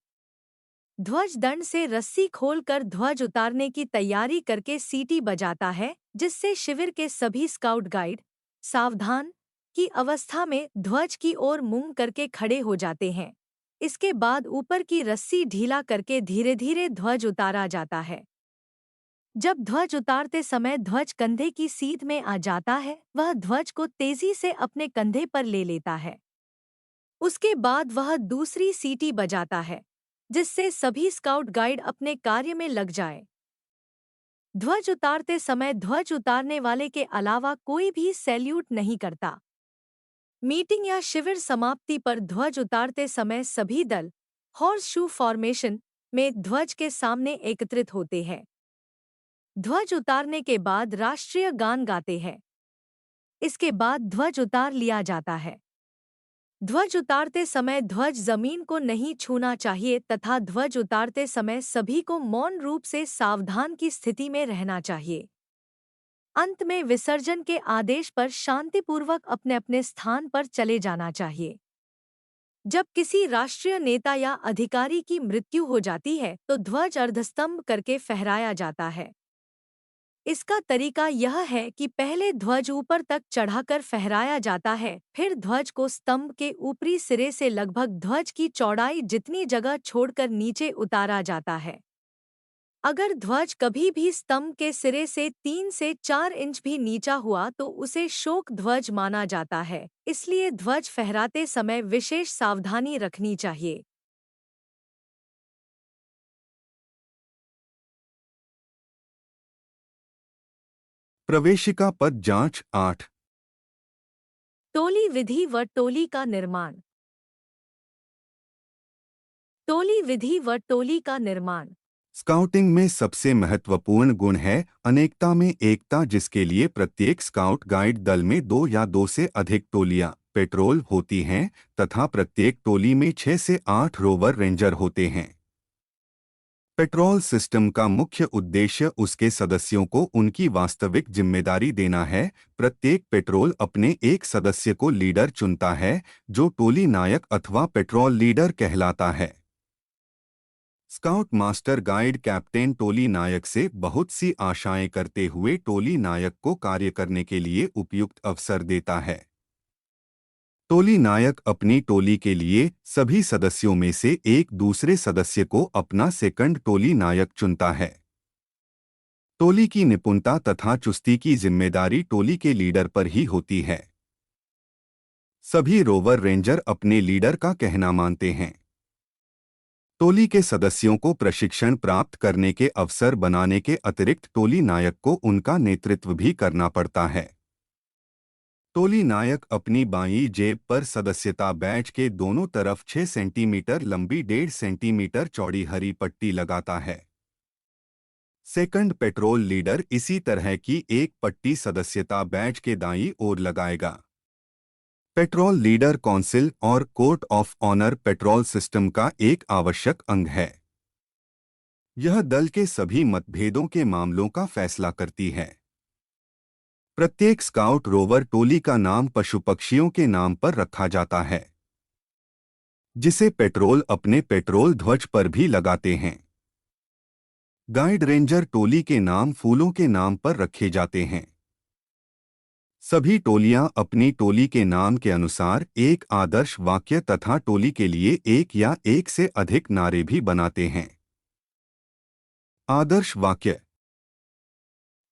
ध्वज दंड से रस्सी खोलकर ध्वज उतारने की तैयारी करके सीटी बजाता है जिससे शिविर के सभी स्काउट गाइड सावधान की अवस्था में ध्वज की ओर मुंह करके खड़े हो जाते हैं। इसके बाद ऊपर की रस्सी ढीला करके धीरे धीरे ध्वज उतारा जाता है। जब ध्वज उतारते समय ध्वज कंधे की सीध में आ जाता है वह ध्वज को तेजी से अपने कंधे पर ले लेता है। उसके बाद वह दूसरी सीटी बजाता है जिससे सभी स्काउट गाइड अपने कार्य में लग जाए। ध्वज उतारते समय ध्वज उतारने वाले के अलावा कोई भी सैल्यूट नहीं करता। मीटिंग या शिविर समाप्ति पर ध्वज उतारते समय सभी दल हॉर्स शू फॉर्मेशन में ध्वज के सामने एकत्रित होते हैं। ध्वज उतारने के बाद राष्ट्रीय गान गाते हैं। इसके बाद ध्वज उतार लिया जाता है। ध्वज उतारते समय ध्वज जमीन को नहीं छूना चाहिए तथा ध्वज उतारते समय सभी को मौन रूप से सावधान की स्थिति में रहना चाहिए। अंत में विसर्जन के आदेश पर शांतिपूर्वक अपने अपने स्थान पर चले जाना चाहिए। जब किसी राष्ट्रीय नेता या अधिकारी की मृत्यु हो जाती है तो ध्वज अर्धस्तंभ करके फहराया जाता है। इसका तरीका यह है कि पहले ध्वज ऊपर तक चढ़ाकर फहराया जाता है, फिर ध्वज को स्तंभ के ऊपरी सिरे से लगभग ध्वज की चौड़ाई जितनी जगह छोड़कर नीचे उतारा जाता है। अगर ध्वज कभी भी स्तंभ के सिरे से 3 से 4 इंच भी नीचा हुआ तो उसे शोक ध्वज माना जाता है, इसलिए ध्वज फहराते समय विशेष सावधानी रखनी चाहिए। प्रवेशिका पद जांच 8। टोली विधि व टोली का निर्माण। टोली विधि व टोली का निर्माण। स्काउटिंग में सबसे महत्वपूर्ण गुण है अनेकता में एकता, जिसके लिए प्रत्येक स्काउट गाइड दल में 2 या 2 से अधिक टोलियां पेट्रोल होती हैं तथा प्रत्येक टोली में 6 से 8 रोवर रेंजर होते हैं। पेट्रोल सिस्टम का मुख्य उद्देश्य उसके सदस्यों को उनकी वास्तविक जिम्मेदारी देना है। प्रत्येक पेट्रोल अपने एक सदस्य को लीडर चुनता है जो टोली नायक अथवा पेट्रोल लीडर कहलाता है। स्काउट मास्टर गाइड कैप्टेन टोली नायक से बहुत सी आशाएं करते हुए टोली नायक को कार्य करने के लिए उपयुक्त अवसर देता है। टोली नायक अपनी टोली के लिए सभी सदस्यों में से एक दूसरे सदस्य को अपना सेकंड टोली नायक चुनता है। टोली की निपुणता तथा चुस्ती की जिम्मेदारी टोली के लीडर पर ही होती है। सभी रोवर रेंजर अपने लीडर का कहना मानते हैं। टोली के सदस्यों को प्रशिक्षण प्राप्त करने के अवसर बनाने के अतिरिक्त टोली नायक को उनका नेतृत्व भी करना पड़ता है। टोली नायक अपनी बाईं जेब पर सदस्यता बैज के दोनों तरफ 6 सेंटीमीटर लंबी 1.5 सेंटीमीटर चौड़ी हरी पट्टी लगाता है। सेकंड पेट्रोल लीडर इसी तरह की एक पट्टी सदस्यता बैज के दाईं ओर लगाएगा। पेट्रोल लीडर काउंसिल और court of honour patrol system का एक आवश्यक अंग है। यह दल के सभी मतभेदों के मामलों का फैसला करती है। प्रत्येक स्काउट रोवर टोली का नाम पशु पक्षियों के नाम पर रखा जाता है जिसे पेट्रोल अपने पेट्रोल ध्वज पर भी लगाते हैं। गाइड रेंजर टोली के नाम फूलों के नाम पर रखे जाते हैं। सभी टोलियां अपनी टोली के नाम के अनुसार एक आदर्श वाक्य तथा टोली के लिए एक या एक से अधिक नारे भी बनाते हैं। आदर्श वाक्य।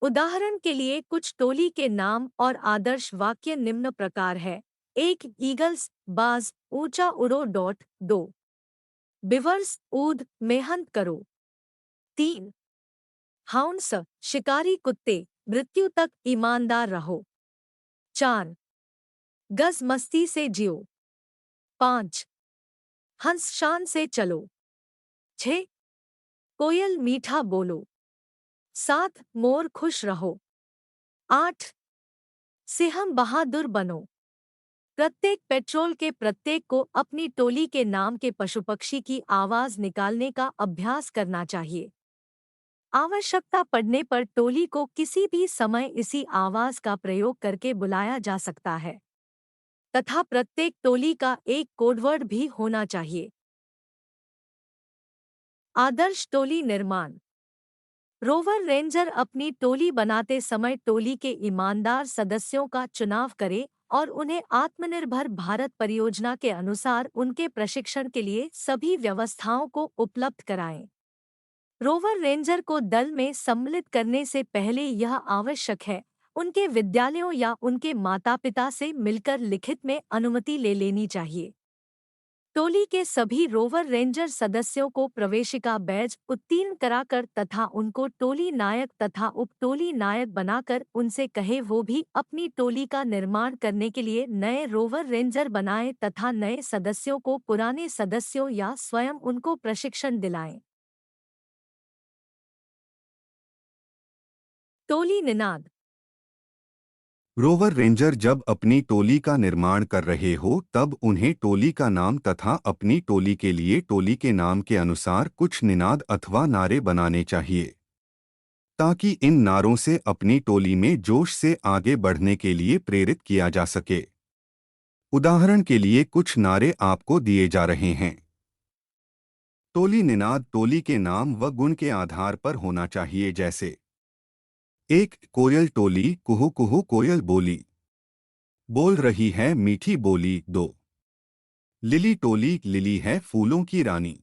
उदाहरण के लिए कुछ टोली के नाम और आदर्श वाक्य निम्न प्रकार है। 1 ईगल्स बाज ऊंचा उड़ो। 2 बिवर्स ऊद मेहनत करो। 3 हाउंड्स शिकारी कुत्ते मृत्यु तक ईमानदार रहो। 4 गज मस्ती से जियो। 5 हंस शान से चलो। 6 कोयल मीठा बोलो। 7 मोर खुश रहो। 8 सिंह बहादुर बनो। प्रत्येक पेट्रोल के प्रत्येक को अपनी टोली के नाम के पशु पक्षी की आवाज निकालने का अभ्यास करना चाहिए। आवश्यकता पड़ने पर टोली को किसी भी समय इसी आवाज का प्रयोग करके बुलाया जा सकता है तथा प्रत्येक टोली का एक कोडवर्ड भी होना चाहिए। आदर्श टोली निर्माण। रोवर रेंजर अपनी टोली बनाते समय टोली के ईमानदार सदस्यों का चुनाव करे और उन्हें आत्मनिर्भर भारत परियोजना के अनुसार उनके प्रशिक्षण के लिए सभी व्यवस्थाओं को उपलब्ध कराएं। रोवर रेंजर को दल में सम्मिलित करने से पहले यह आवश्यक है उनके विद्यालयों या उनके माता-पिता से मिलकर लिखित में अनुमति ले लेनी चाहिए। टोली के सभी रोवर रेंजर सदस्यों को प्रवेशिका बैज उत्तीर्ण कराकर तथा उनको टोली नायक तथा उप टोली नायक बनाकर उनसे कहे वो भी अपनी टोली का निर्माण करने के लिए नए रोवर रेंजर बनाएं तथा नए सदस्यों को पुराने सदस्यों या स्वयं उनको प्रशिक्षण दिलाएं। टोली निनाद। रोवर रेंजर जब अपनी टोली का निर्माण कर रहे हो तब उन्हें टोली का नाम तथा अपनी टोली के लिए टोली के नाम के अनुसार कुछ निनाद अथवा नारे बनाने चाहिए ताकि इन नारों से अपनी टोली में जोश से आगे बढ़ने के लिए प्रेरित किया जा सके। उदाहरण के लिए कुछ नारे आपको दिए जा रहे हैं। टोली निनाद टोली के नाम व गुण के आधार पर होना चाहिए, जैसे 1 कोयल टोली कुहू कुहू कोयल बोली बोल रही है मीठी बोली। 2 लिली टोली लिली है फूलों की रानी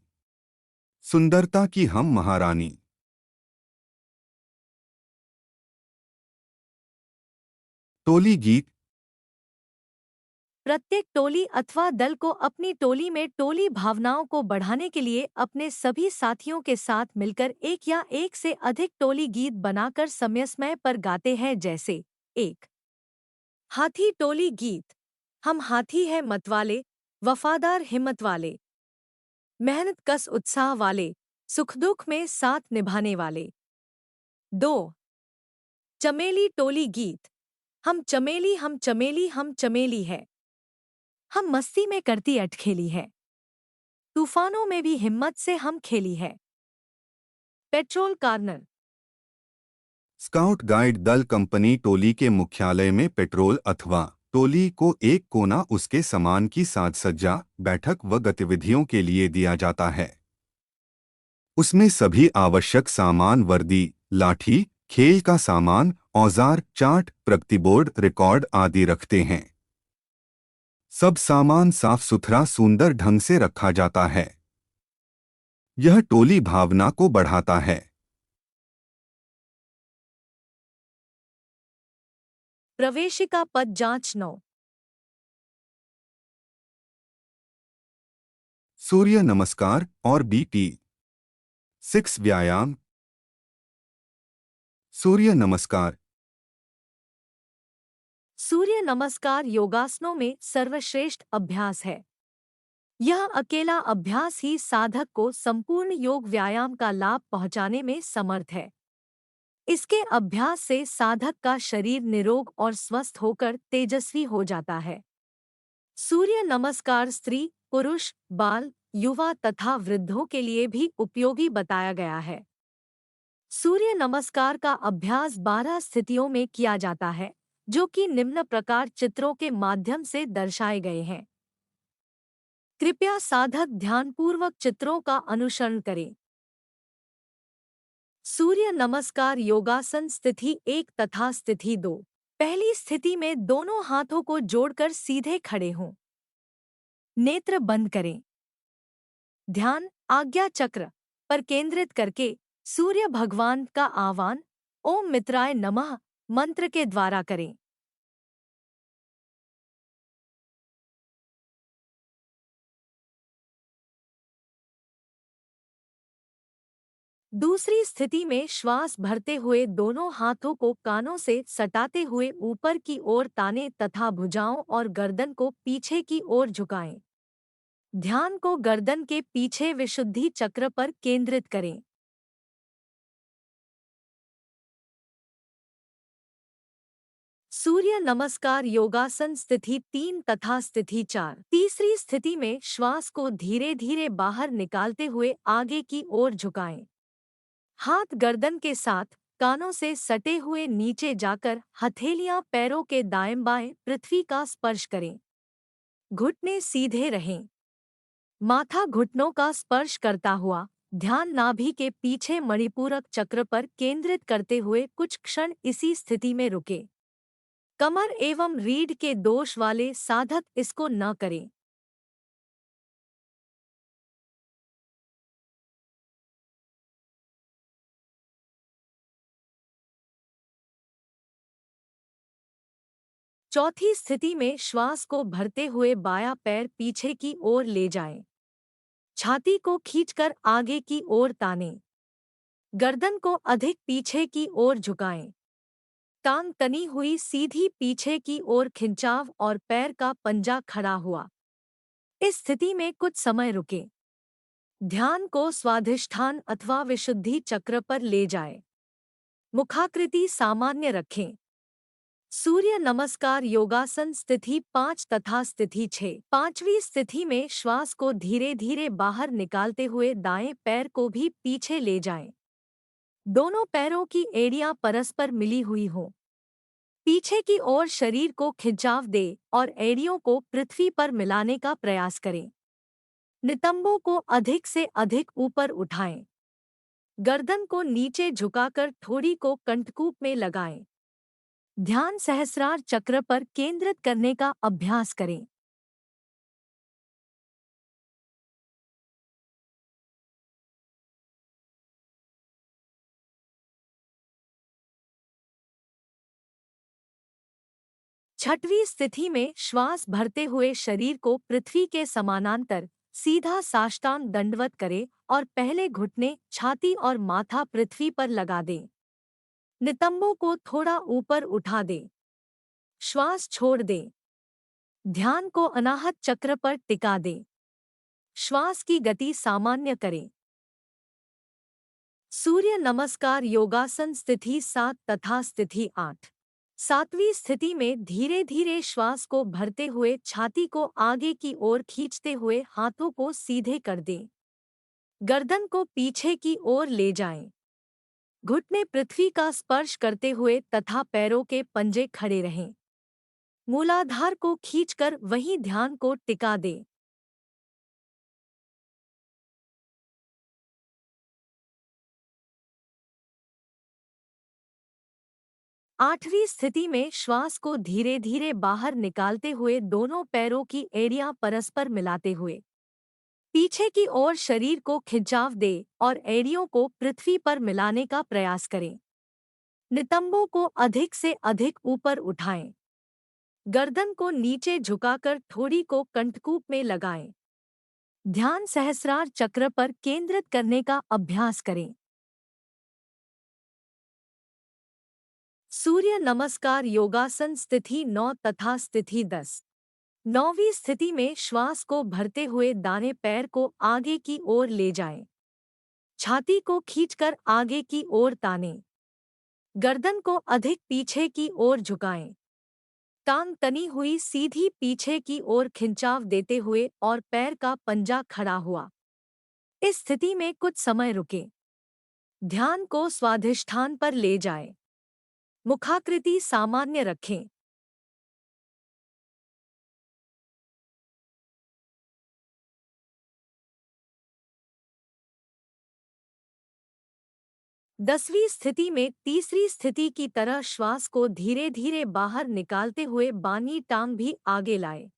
सुंदरता की हम महारानी। टोली गीत। प्रत्येक टोली अथवा दल को अपनी टोली में टोली भावनाओं को बढ़ाने के लिए अपने सभी साथियों के साथ मिलकर एक या एक से अधिक टोली गीत बनाकर समय समय पर गाते हैं, जैसे 1 हाथी टोली गीत। हम हाथी है मतवाले वफादार हिम्मत वाले मेहनत कस उत्साह वाले सुख दुख में साथ निभाने वाले। 2 चमेली टोली गीत। हम चमेली हम चमेली हम चमेली है हम मस्ती में करती अटखेली है तूफानों में भी हिम्मत से हम खेली है। Petrol corner. स्काउट गाइड दल कंपनी टोली के मुख्यालय में पेट्रोल अथवा टोली को एक कोना उसके सामान की साज सज्जा बैठक व गतिविधियों के लिए दिया जाता है। उसमें सभी आवश्यक सामान वर्दी लाठी खेल का सामान औजार चार्ट प्रतिबोर्ड रिकॉर्ड आदि रखते हैं। सब सामान साफ सुथरा सुंदर ढंग से रखा जाता है। यह टोली भावना को बढ़ाता है। प्रवेशिका पद जांच 9। सूर्य नमस्कार और BP 6 व्यायाम। सूर्य नमस्कार। सूर्य नमस्कार योगासनों में सर्वश्रेष्ठ अभ्यास है। यह अकेला अभ्यास ही साधक को संपूर्ण योग व्यायाम का लाभ पहुंचाने में समर्थ है। इसके अभ्यास से साधक का शरीर निरोग और स्वस्थ होकर तेजस्वी हो जाता है। सूर्य नमस्कार स्त्री पुरुष बाल युवा तथा वृद्धों के लिए भी उपयोगी बताया गया है। सूर्य नमस्कार का अभ्यास 12 स्थितियों में किया जाता है, जो कि निम्न प्रकार चित्रों के माध्यम से दर्शाए गए हैं। कृपया साधक ध्यानपूर्वक चित्रों का अनुसरण करें। सूर्य नमस्कार योगासन स्थिति 1 तथा स्थिति 2। पहली स्थिति में दोनों हाथों को जोड़कर सीधे खड़े हों। नेत्र बंद करें। ध्यान आज्ञा चक्र पर केंद्रित करके सूर्य भगवान का आह्वान ओम मित्राय नमः मंत्र के द्वारा करें। दूसरी स्थिति में श्वास भरते हुए दोनों हाथों को कानों से सटाते हुए ऊपर की ओर ताने तथा भुजाओं और गर्दन को पीछे की ओर झुकाएं। ध्यान को गर्दन के पीछे विशुद्धि चक्र पर केंद्रित करें। सूर्य नमस्कार योगासन स्थिति 3 तथा स्थिति 4। तीसरी स्थिति में श्वास को धीरे धीरे बाहर निकालते हुए आगे की ओर झुकाएं। हाथ गर्दन के साथ कानों से सटे हुए नीचे जाकर हथेलियां पैरों के दाएं बाएं पृथ्वी का स्पर्श करें। घुटने सीधे रहें। माथा घुटनों का स्पर्श करता हुआ ध्यान नाभि के पीछे मणिपूरक चक्र पर केंद्रित करते हुए कुछ क्षण इसी स्थिति में रुके। कमर एवं रीढ़ के दोष वाले साधक इसको न करें। चौथी स्थिति में श्वास को भरते हुए बायां पैर पीछे की ओर ले जाएं। छाती को खींचकर आगे की ओर तानें। गर्दन को अधिक पीछे की ओर झुकाएं। टांग तनी हुई सीधी पीछे की ओर खिंचाव और पैर का पंजा खड़ा हुआ। इस स्थिति में कुछ समय रुके। ध्यान को स्वाधिष्ठान अथवा विशुद्धि चक्र पर ले जाएं। मुखाकृति सामान्य रखें। सूर्य नमस्कार योगासन स्थिति 5 तथा स्थिति 6। पांचवी स्थिति में श्वास को धीरे धीरे बाहर निकालते हुए दाएं पैर को भी पीछे ले जाएं। दोनों पैरों की एड़ियां परस्पर मिली हुई हों। पीछे की ओर शरीर को खिंचाव दे और एड़ियों को पृथ्वी पर मिलाने का प्रयास करें। नितंबों को अधिक से अधिक ऊपर उठाएं। गर्दन को नीचे झुकाकर ठोड़ी को कंठकूप में लगाएं। ध्यान सहस्रार चक्र पर केंद्रित करने का अभ्यास करें। छठवीं स्थिति में श्वास भरते हुए शरीर को पृथ्वी के समानांतर सीधा साष्टांग दंडवत करें और पहले घुटने, छाती और माथा पृथ्वी पर लगा दें। नितंबों को थोड़ा ऊपर उठा दें। श्वास छोड़ दें। ध्यान को अनाहत चक्र पर टिका दें। श्वास की गति सामान्य करें। सूर्य नमस्कार योगासन स्थिति 7 तथा स्थिति 8। सातवीं स्थिति में धीरे धीरे श्वास को भरते हुए छाती को आगे की ओर खींचते हुए हाथों को सीधे कर दें। गर्दन को पीछे की ओर ले जाएं। घुटने पृथ्वी का स्पर्श करते हुए तथा पैरों के पंजे खड़े रहें। मूलाधार को खींचकर वहीं ध्यान को टिका दें। आठवीं स्थिति में श्वास को धीरे धीरे बाहर निकालते हुए दोनों पैरों की एड़ियां परस्पर मिलाते हुए पीछे की ओर शरीर को खिंचाव दे और एड़ियों को पृथ्वी पर मिलाने का प्रयास करें। नितंबों को अधिक से अधिक ऊपर उठाएं। गर्दन को नीचे झुकाकर ठोड़ी को कंठकूप में लगाएं। ध्यान सहस्रार चक्र पर केंद्रित करने का अभ्यास करें। सूर्य नमस्कार योगासन स्थिति 9 तथा स्थिति 10। नौवीं स्थिति में श्वास को भरते हुए दाहिने पैर को आगे की ओर ले जाएं। छाती को खींचकर आगे की ओर तानें। गर्दन को अधिक पीछे की ओर झुकाएं। टांग तनी हुई सीधी पीछे की ओर खिंचाव देते हुए और पैर का पंजा खड़ा हुआ। इस स्थिति में कुछ समय रुके। ध्यान को स्वाधिष्ठान पर ले जाएं। मुखाकृति सामान्य रखें। 10वीं स्थिति में तीसरी स्थिति की तरह श्वास को धीरे धीरे बाहर निकालते हुए बानी टांग भी आगे लाए।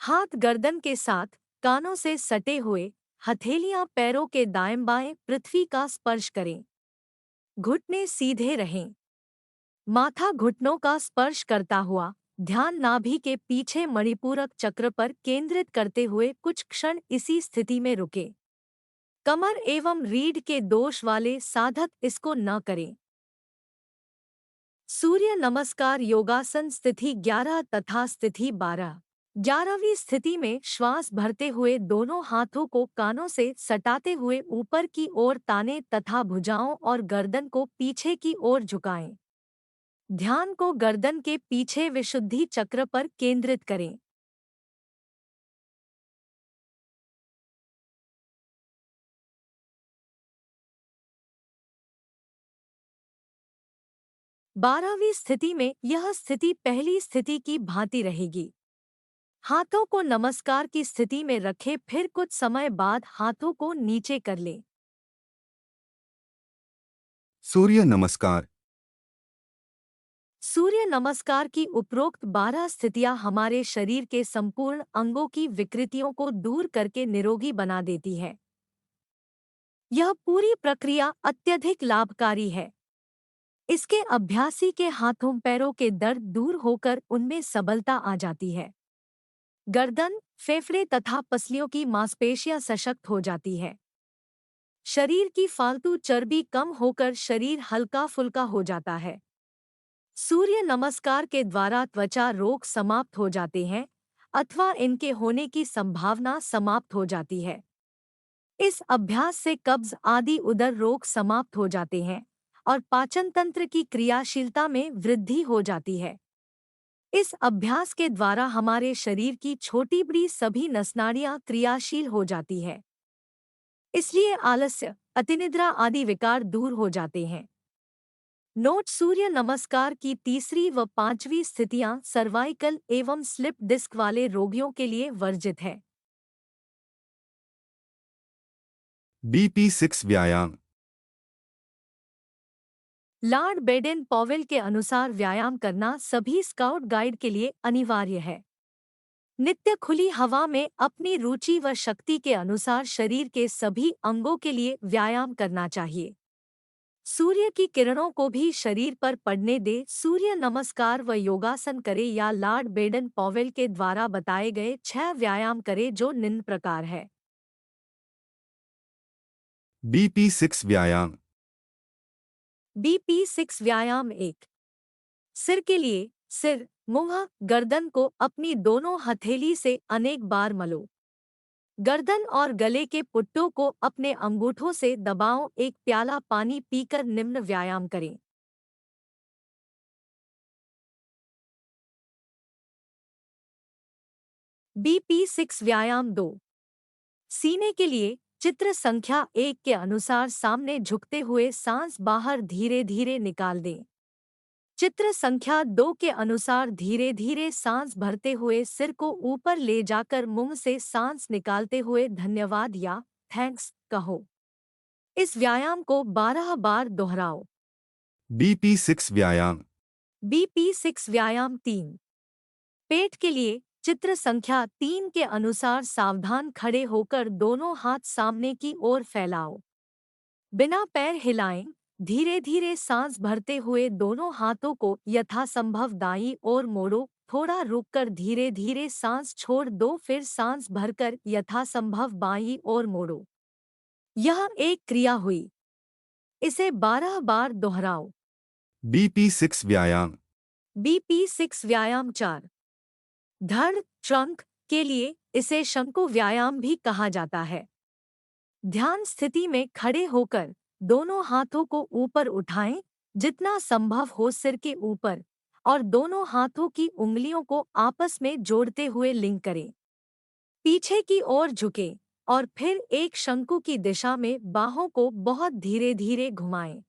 हाथ गर्दन के साथ कानों से सटे हुए, हथेलियां पैरों के दाएं बाएं पृथ्वी का स्पर्श करें। घुटने सीधे रहें। माथा घुटनों का स्पर्श करता हुआ ध्यान नाभि के पीछे मणिपूरक चक्र पर केंद्रित करते हुए कुछ क्षण इसी स्थिति में रुके। कमर एवं रीढ़ के दोष वाले साधक इसको न करें। सूर्य नमस्कार योगासन स्थिति 11 तथा स्थिति 12। 11वीं स्थिति में श्वास भरते हुए दोनों हाथों को कानों से सटाते हुए ऊपर की ओर ताने तथा भुजाओं और गर्दन को पीछे की ओर झुकाएं। ध्यान को गर्दन के पीछे विशुद्धि चक्र पर केंद्रित करें। बारहवीं स्थिति में यह स्थिति पहली स्थिति की भांति रहेगी। हाथों को नमस्कार की स्थिति में रखें, फिर कुछ समय बाद हाथों को नीचे कर लें। सूर्य नमस्कार। सूर्य नमस्कार की उपरोक्त 12 स्थितियां हमारे शरीर के संपूर्ण अंगों की विकृतियों को दूर करके निरोगी बना देती है। यह पूरी प्रक्रिया अत्यधिक लाभकारी है। इसके अभ्यासी के हाथों पैरों के दर्द दूर होकर उनमें सबलता आ जाती है। गर्दन, फेफड़े तथा पसलियों की मांसपेशियां सशक्त हो जाती है। शरीर की फालतू चर्बी कम होकर शरीर हल्का फुल्का हो जाता है। सूर्य नमस्कार के द्वारा त्वचा रोग समाप्त हो जाते हैं अथवा इनके होने की संभावना समाप्त हो जाती है। इस अभ्यास से कब्ज आदि उदर रोग समाप्त हो जाते हैं और पाचन तंत्र की क्रियाशीलता में वृद्धि हो जाती है। इस अभ्यास के द्वारा हमारे शरीर की छोटी बड़ी सभी नसनाड़ियां क्रियाशील हो जाती है। इसलिए आलस्य, अतिनिद्रा आदि विकार दूर हो जाते हैं। नोट: सूर्य नमस्कार की तीसरी व पांचवी स्थितियां सर्वाइकल एवं स्लिप डिस्क वाले रोगियों के लिए वर्जित है। BP6 व्यायाम। लॉर्ड बेडेन पॉवेल के अनुसार व्यायाम करना सभी स्काउट गाइड के लिए अनिवार्य है। नित्य खुली हवा में अपनी रुचि व शक्ति के अनुसार शरीर के सभी अंगों के लिए व्यायाम करना चाहिए। सूर्य की किरणों को भी शरीर पर पड़ने दे। सूर्य नमस्कार व योगासन करे या लॉर्ड बेडेन पॉवेल के द्वारा बताए गए 6 व्यायाम करे, जो निम्न प्रकार है। BP6 व्यायाम। BP6 व्यायाम 1। सिर के लिए सिर, मुंह, गर्दन को अपनी दोनों हथेली से अनेक बार मलो। गर्दन और गले के पुट्टों को अपने अंगूठों से दबाओ। एक प्याला पानी पीकर निम्न व्यायाम करें। BP6 व्यायाम 2। सीने के लिए चित्र संख्या 1 के अनुसार सामने झुकते हुए सांस बाहर धीरे धीरे निकाल दें। चित्र संख्या 2 के अनुसार धीरे धीरे सांस भरते हुए सिर को ऊपर ले जाकर मुंह से सांस निकालते हुए धन्यवाद या थैंक्स कहो। इस व्यायाम को 12 बार दोहराओ। BP6 व्यायाम। BP6 व्यायाम 3। पेट के लिए चित्र संख्या 3 के अनुसार सावधान खड़े होकर दोनों हाथ सामने की ओर फैलाओ। बिना पैर हिलाएं धीरे धीरे सांस भरते हुए दोनों हाथों को यथासंभव दाईं ओर मोड़ो। थोड़ा रुककर धीरे धीरे सांस छोड़ दो, फिर सांस भरकर यथासंभव बाईं ओर मोड़ो। यह एक क्रिया हुई। इसे 12 बार दोहराओ। BP6 व्यायाम। BP6 व्यायाम 4। धड़, ट्रंक के लिए इसे शंकु व्यायाम भी कहा जाता है। ध्यान स्थिति में खड़े होकर दोनों हाथों को ऊपर उठाएं, जितना संभव हो सिर के ऊपर, और दोनों हाथों की उंगलियों को आपस में जोड़ते हुए लिंक करें। पीछे की ओर झुकें और फिर एक शंकु की दिशा में बाहों को बहुत धीरे धीरे घुमाएं,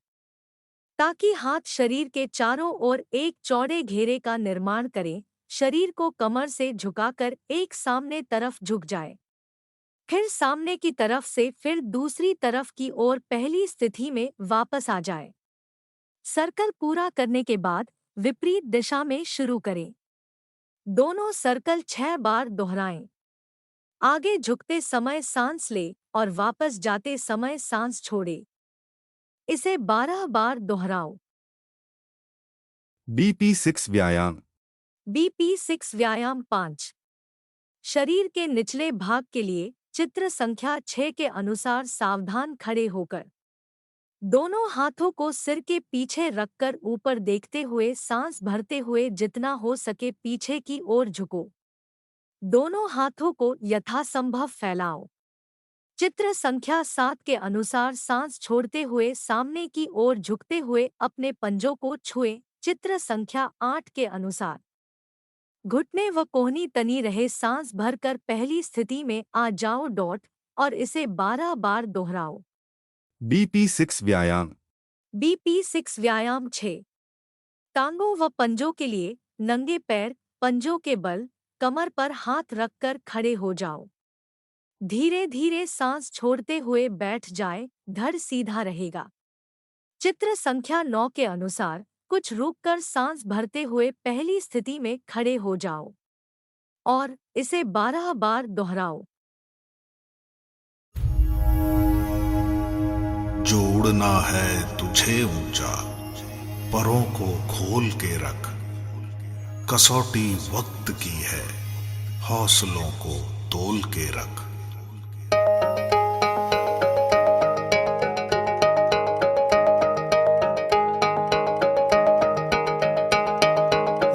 ताकि हाथ शरीर के चारों ओर एक चौड़े घेरे का निर्माण करें। शरीर को कमर से झुकाकर एक सामने तरफ झुक जाए। फिर सामने की तरफ से फिर दूसरी तरफ की ओर पहली स्थिति में वापस आ जाए। सर्कल पूरा करने के बाद विपरीत दिशा में शुरू करें। दोनों सर्कल 6 बार दोहराएं। आगे झुकते समय सांस ले और वापस जाते समय सांस छोड़े। इसे 12 बार दोहराओ। BP6 व्यायाम। BP6 व्यायाम 5। शरीर के निचले भाग के लिए चित्र संख्या 6 के अनुसार सावधान खड़े होकर दोनों हाथों को सिर के पीछे रखकर ऊपर देखते हुए सांस भरते हुए जितना हो सके पीछे की ओर झुको। दोनों हाथों को यथासंभव फैलाओ। चित्र संख्या 7 के अनुसार सांस छोड़ते हुए सामने की ओर झुकते हुए अपने पंजों को छुएं। चित्र संख्या 8 के अनुसार घुटने व कोहनी तनी रहे सांस भरकर पहली स्थिति में आ जाओ और इसे 12 बार दोहराओ। BP6 व्यायाम। BP6 व्यायाम 6। टांगों व पंजों के लिए नंगे पैर पंजों के बल कमर पर हाथ रखकर खड़े हो जाओ। धीरे धीरे सांस छोड़ते हुए बैठ जाए, धड़ सीधा रहेगा। चित्र संख्या 9 के अनुसार कुछ रुककर सांस भरते हुए पहली स्थिति में खड़े हो जाओ और इसे 12 बार दोहराओ। जोड़ना है तुझे ऊंचा, परों को खोल के रख। कसौटी वक्त की है, हौसलों को तोल के रख।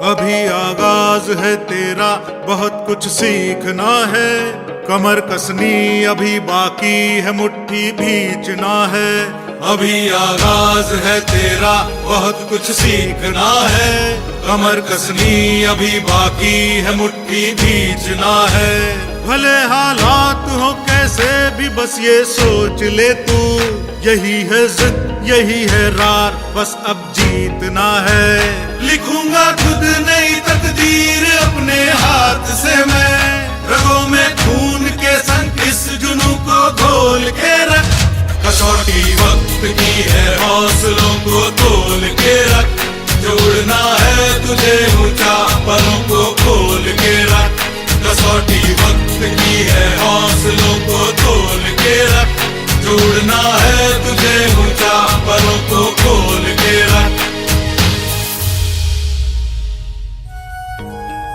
अभी आगाज है तेरा, बहुत कुछ सीखना है। कमर कसनी अभी बाकी है, मुट्ठी भींचना है। अभी आगाज है तेरा, बहुत कुछ सीखना है। कमर कसनी अभी बाकी है, मुट्ठी भींचना है। भले हालात हो कैसे भी बस ये सोच ले तू, यही है जिद यही है रार, बस अब जीतना है। लिखूंगा खुद नई तकदीर अपने हाथ से मैं, रगों में खून के संग इस जुनून को घोल के रख। कसौटी वक्त की है, हौसलों को तोल के रख। जोड़ना है तुझे ऊंचा, परों को खोल के रख। कसौटी वक्त की है, हौसलों को तोल के रख। जोड़ना है